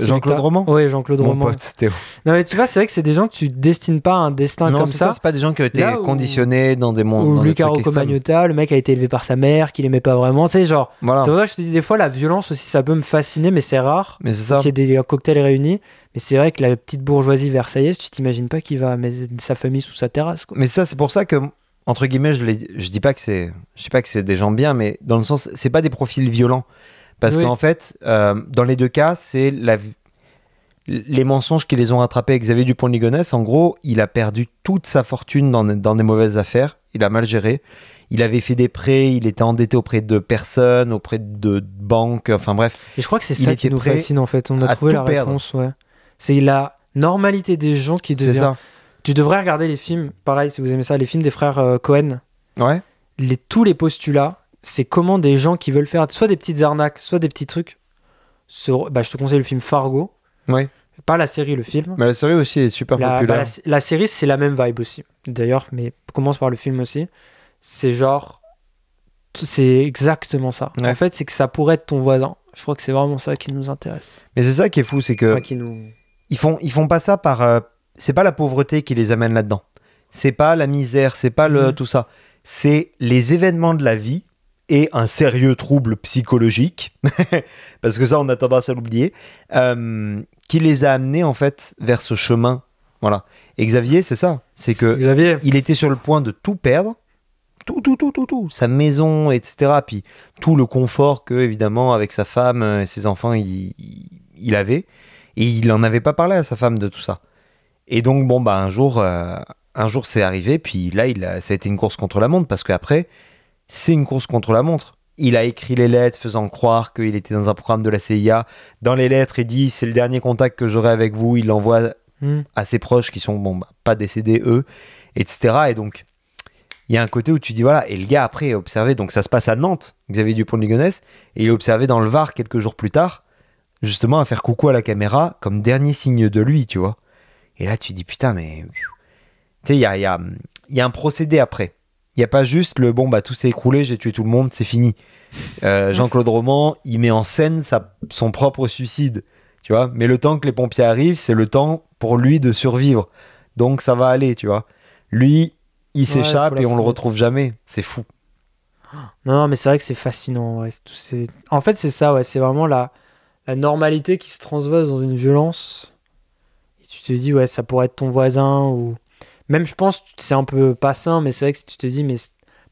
Jean-Claude Roman. Oui, Jean-Claude Mon Roman. pote Théo. Non, mais tu vois, c'est vrai que c'est des gens que tu destines pas à un destin Non, comme c'est ça. c'est pas des gens qui ont été Là où- conditionnés dans des mondes. Ou dans des Luca trucs Rocco extrêmes. Magnotta, le mec a été élevé par sa mère, qu'il aimait pas vraiment. Tu sais, genre, Voilà. c'est vrai que je te dis des fois, la violence aussi, ça peut me fasciner, mais c'est rare Mais c'est ça. qu'il y ait des cocktails réunis. Mais c'est vrai que la petite bourgeoisie versaillaise, tu t'imagines pas qu'il va mettre sa famille sous sa terrasse, quoi. Mais ça, c'est pour ça que, entre guillemets, je dis pas que c'est des gens bien, mais dans le sens, c'est pas des profils violents. Parce Oui. qu'en fait, dans les deux cas, c'est les mensonges qui les ont rattrapés. Xavier Dupont de Ligonnès, en gros, il a perdu toute sa fortune dans des mauvaises affaires. Il a mal géré. Il avait fait des prêts, il était endetté auprès de personnes, auprès de banques, enfin bref. Et je crois que c'est Il ça qui était nous prêt fascine, en fait. On a à trouvé tout la perdre. réponse, ouais. C'est la normalité des gens qui C'est devient. ça. Tu devrais regarder les films, pareil, si vous aimez ça, les films des frères Cohen. Ouais. Tous les postulats, c'est comment des gens qui veulent faire soit des petites arnaques, soit des petits trucs. Je te conseille le film Fargo. Ouais. Pas la série, le film. Mais la série aussi est super populaire. La série, c'est la même vibe aussi. D'ailleurs, mais commence par le film aussi. C'est genre. C'est exactement ça. Ouais. En fait, c'est que ça pourrait être ton voisin. Je crois que c'est vraiment ça qui nous intéresse. Mais c'est ça qui est fou, c'est que Enfin, qui nous... ils font pas ça par. C'est pas la pauvreté qui les amène là-dedans. C'est pas la misère, c'est pas tout ça. C'est les événements de la vie et un sérieux trouble psychologique, parce que ça, on a tendance à l'oublier, qui les a amenés en fait vers ce chemin. Voilà. Et Xavier, c'est ça. C'est que Xavier, il était sur le point de tout perdre. Tout. Sa maison, etc. Puis tout le confort que, évidemment, avec sa femme et ses enfants, il avait. Et il n'en avait pas parlé à sa femme de tout ça. Et donc, bon, bah, un jour c'est arrivé. Puis là, ça a été une course contre la montre. Parce qu'après, c'est une course contre la montre. Il a écrit les lettres faisant croire qu'il était dans un programme de la CIA. Dans les lettres, il dit « C'est le dernier contact que j'aurai avec vous ». Il l'envoie à ses proches qui sont pas décédés, eux, etc. Et donc, il y a un côté où tu dis voilà, et le gars après a observé, donc ça se passe à Nantes, Xavier Dupont de Ligonnès, et il a observé dans le Var quelques jours plus tard, justement à faire coucou à la caméra comme dernier signe de lui, tu vois. Et là tu dis putain, mais tu sais, il y a un procédé après. Il n'y a pas juste le bon bah tout s'est écroulé, j'ai tué tout le monde, c'est fini. Jean-Claude Roman, il met en scène son propre suicide, tu vois. Mais le temps que les pompiers arrivent, c'est le temps pour lui de survivre. Donc ça va aller, tu vois. Lui, il s'échappe et on le retrouve jamais. C'est fou. Non, mais c'est vrai que c'est fascinant. Ouais. En fait, c'est ça, ouais. C'est vraiment la normalité qui se transvase dans une violence. Et tu te dis, ouais, ça pourrait être ton voisin. Ou même, je pense, c'est un peu pas sain, mais c'est vrai que tu te dis, mais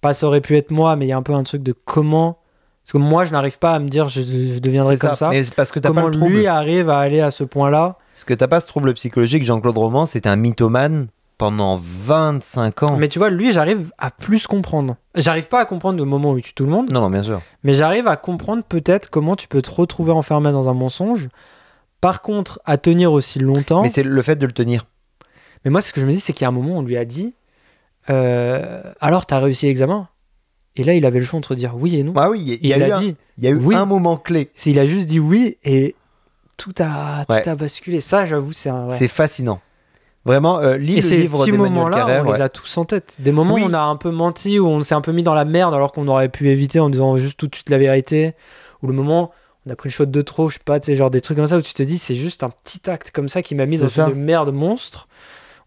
pas ça aurait pu être moi, mais il y a un peu un truc de comment. Parce que moi, je n'arrive pas à me dire, je deviendrai comme ça. Mais c'est parce que t'as Comment pas le trouble. lui arrive à aller à ce point-là. Parce que t'as pas ce trouble psychologique. Jean-Claude Roman, c'était un mythomane pendant 25 ans. Mais tu vois, lui, j'arrive à plus comprendre. J'arrive pas à comprendre le moment où il tue tout le monde. Non, bien sûr. Mais j'arrive à comprendre peut-être comment tu peux te retrouver enfermé dans un mensonge. Par contre, à tenir aussi longtemps. Mais c'est le fait de le tenir. Mais moi, ce que je me dis, c'est qu'il y a un moment, on lui a dit alors, t'as réussi l'examen. Et là, il avait le choix entre dire oui et non. Ah oui, il y a eu oui. un moment clé. Il a juste dit oui et tout a basculé. Ça, j'avoue, c'est fascinant. Vraiment, lis le livre ces d'Emmanuel moments-là, Carrère. On les a tous en tête. Des moments où on a un peu menti, où on s'est un peu mis dans la merde alors qu'on aurait pu éviter en disant juste tout de suite la vérité. Ou le moment où on a pris le shot de trop, je sais pas, tu sais, genre des trucs comme ça où tu te dis c'est juste un petit acte comme ça qui m'a mis dans une merde monstre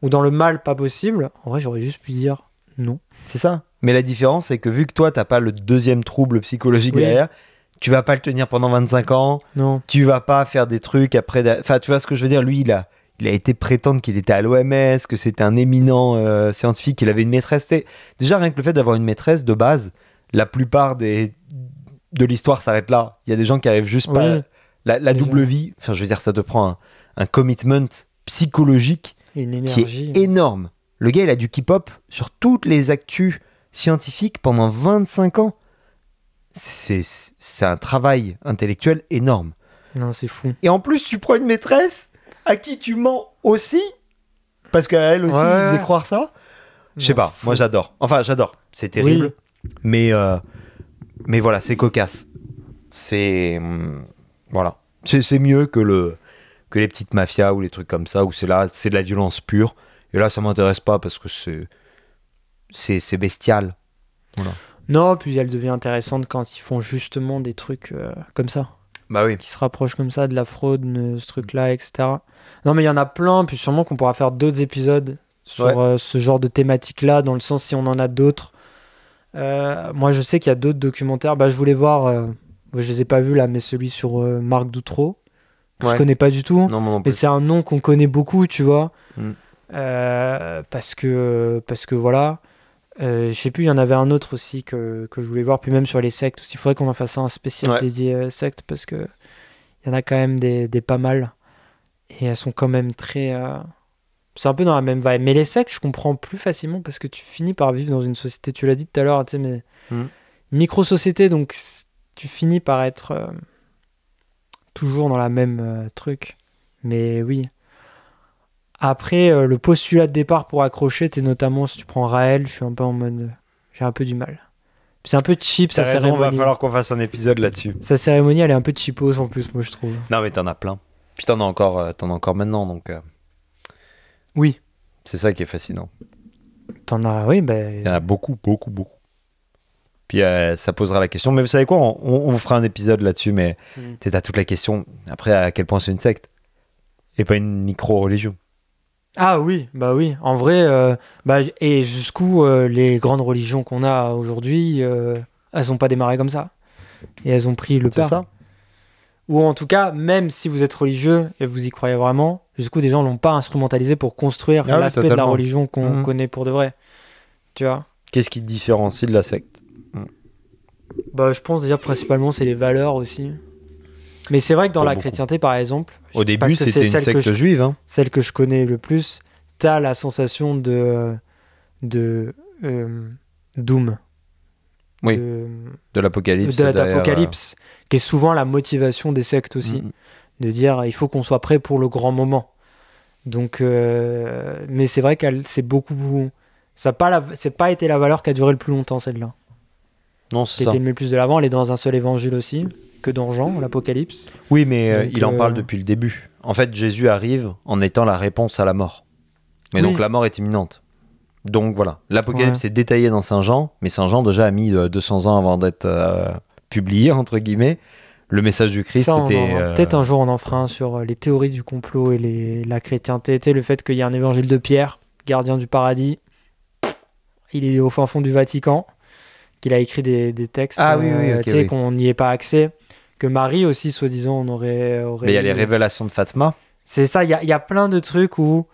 ou dans le mal pas possible. En vrai, j'aurais juste pu dire non. C'est ça. Mais la différence, c'est que vu que toi, t'as pas le deuxième trouble psychologique derrière, tu vas pas le tenir pendant 25 ans. Non. Tu vas pas faire des trucs après. Enfin, tu vois ce que je veux dire. Lui, il a été prétendre qu'il était à l'OMS, que c'était un éminent scientifique, qu'il avait une maîtresse. Déjà, rien que le fait d'avoir une maîtresse de base, la plupart de l'histoire s'arrête là. Il y a des gens qui arrivent juste pas. La double vie, enfin, je veux dire, ça te prend un commitment psychologique qui est énorme. Le gars, il a du K-pop sur toutes les actus scientifiques pendant 25 ans. C'est un travail intellectuel énorme. Non, c'est fou. Et en plus, tu prends une maîtresse à qui tu mens aussi, parce qu'elle aussi il faisait croire ça. Je sais pas, moi j'adore. Enfin, j'adore. C'est terrible. Oui. Mais voilà, c'est cocasse. Voilà. C'est mieux que les petites mafias ou les trucs comme ça, où c'est de la violence pure. Et là, ça m'intéresse pas parce que c'est bestial. Voilà. Non, puis elle devient intéressante quand ils font justement des trucs comme ça. Bah oui. qui se rapprochent comme ça de la fraude, ce truc-là, etc. Non, mais il y en a plein, puis sûrement qu'on pourra faire d'autres épisodes sur ce genre de thématique-là, dans le sens si on en a d'autres. Moi, je sais qu'il y a d'autres documentaires. Bah, je voulais voir, je les ai pas vus là, mais celui sur Marc Dutroux, que je connais pas du tout. Non, moi non Mais plus. c'est un nom qu'on connaît beaucoup, tu vois. Mm. Parce que voilà. Je sais plus, il y en avait un autre aussi que je voulais voir. Puis même sur les sectes aussi. Il faudrait qu'on en fasse un spécial dédié sectes parce que il y en a quand même des pas mal. Et elles sont quand même très. C'est un peu dans la même vibe. Mais les sectes, je comprends plus facilement parce que tu finis par vivre dans une société. Tu l'as dit tout à l'heure, tu sais, mais micro-société, donc tu finis par être toujours dans la même truc. Mais oui. Après, le postulat de départ pour accrocher, t'es notamment, si tu prends Raël, je suis un peu en mode... J'ai un peu du mal. C'est un peu cheap, sa cérémonie. Va falloir qu'on fasse un épisode là-dessus. Sa cérémonie, elle est un peu cheapos en plus, moi, je trouve. Non, mais t'en as plein. Puis t'en as encore maintenant, donc... Oui. C'est ça qui est fascinant. T'en as, oui, ben... Il y en a beaucoup. Puis ça posera la question. Mais vous savez quoi, on vous fera un épisode là-dessus, mais t'as toute la question, après, à quel point c'est une secte et pas une micro-religion. Ah oui, bah oui. En vrai, et jusqu'où les grandes religions qu'on a aujourd'hui, elles n'ont pas démarré comme ça. Et elles ont pris le pas. C'est ça. Ou en tout cas, même si vous êtes religieux et vous y croyez vraiment, jusqu'où des gens l'ont pas instrumentalisé pour construire l'aspect de la religion qu'on connaît pour de vrai. Tu vois ? Qu'est-ce qui te différencie de la secte ? Bah, je pense déjà principalement c'est les valeurs aussi. Mais c'est vrai que dans la chrétienté, par exemple... Au début, c'était une secte juive. Hein. Celle que je connais le plus, t'as la sensation de doom. Oui, de l'apocalypse. De l'apocalypse, qui est souvent la motivation des sectes aussi. De dire, il faut qu'on soit prêt pour le grand moment. Donc, mais c'est vrai qu'elle c'est beaucoup... c'est pas été la valeur qui a duré le plus longtemps, celle-là. Non, c'est ça. Qui était le plus de l'avant. Elle est dans un seul évangile aussi, que dans Jean, l'Apocalypse. Oui, mais il en parle depuis le début. En fait, Jésus arrive en étant la réponse à la mort. Mais donc la mort est imminente. Donc voilà, l'Apocalypse est détaillé dans Saint Jean, mais Saint Jean déjà a mis 200 ans avant d'être publié, entre guillemets. Le message du Christ était... Peut-être un jour on en fera un sur les théories du complot et la chrétienté. Le fait qu'il y a un évangile de Pierre, gardien du paradis, il est au fin fond du Vatican, qu'il a écrit des textes qu'on n'y ait pas accès, que Marie aussi, soi-disant, on aurait mais il y a les révélations de Fatima. C'est ça, il y a plein de trucs où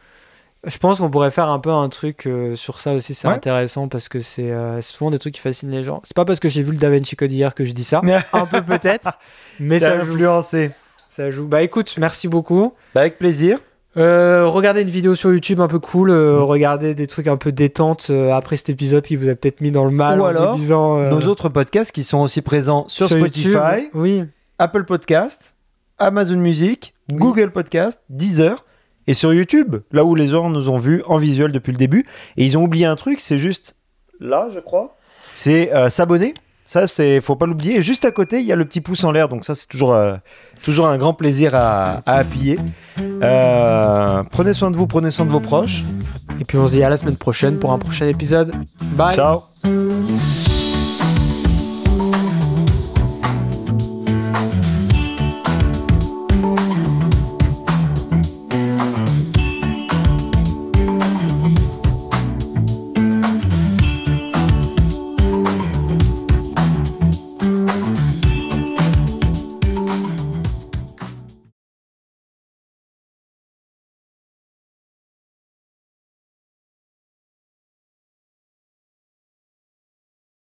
je pense qu'on pourrait faire un peu un truc sur ça aussi, c'est intéressant parce que c'est souvent des trucs qui fascinent les gens. C'est pas parce que j'ai vu le Da Vinci Code hier que je dis ça, un peu peut-être, mais ça influencé. Ça joue. Bah écoute, merci beaucoup. Bah, avec plaisir. Regardez une vidéo sur YouTube un peu cool, regardez des trucs un peu détente après cet épisode qui vous a peut-être mis dans le mal ou alors vous disant, nos autres podcasts qui sont aussi présents sur Spotify, YouTube, Apple Podcast, Amazon Music, Google Podcast, Deezer et sur YouTube, là où les gens nous ont vus en visuel depuis le début. Et ils ont oublié un truc, c'est juste là, je crois, c'est s'abonner. Ça, faut pas l'oublier. Et juste à côté, il y a le petit pouce en l'air. Donc ça, c'est toujours un grand plaisir à appuyer. Prenez soin de vous, prenez soin de vos proches. Et puis on se dit à la semaine prochaine pour un prochain épisode. Bye. Ciao.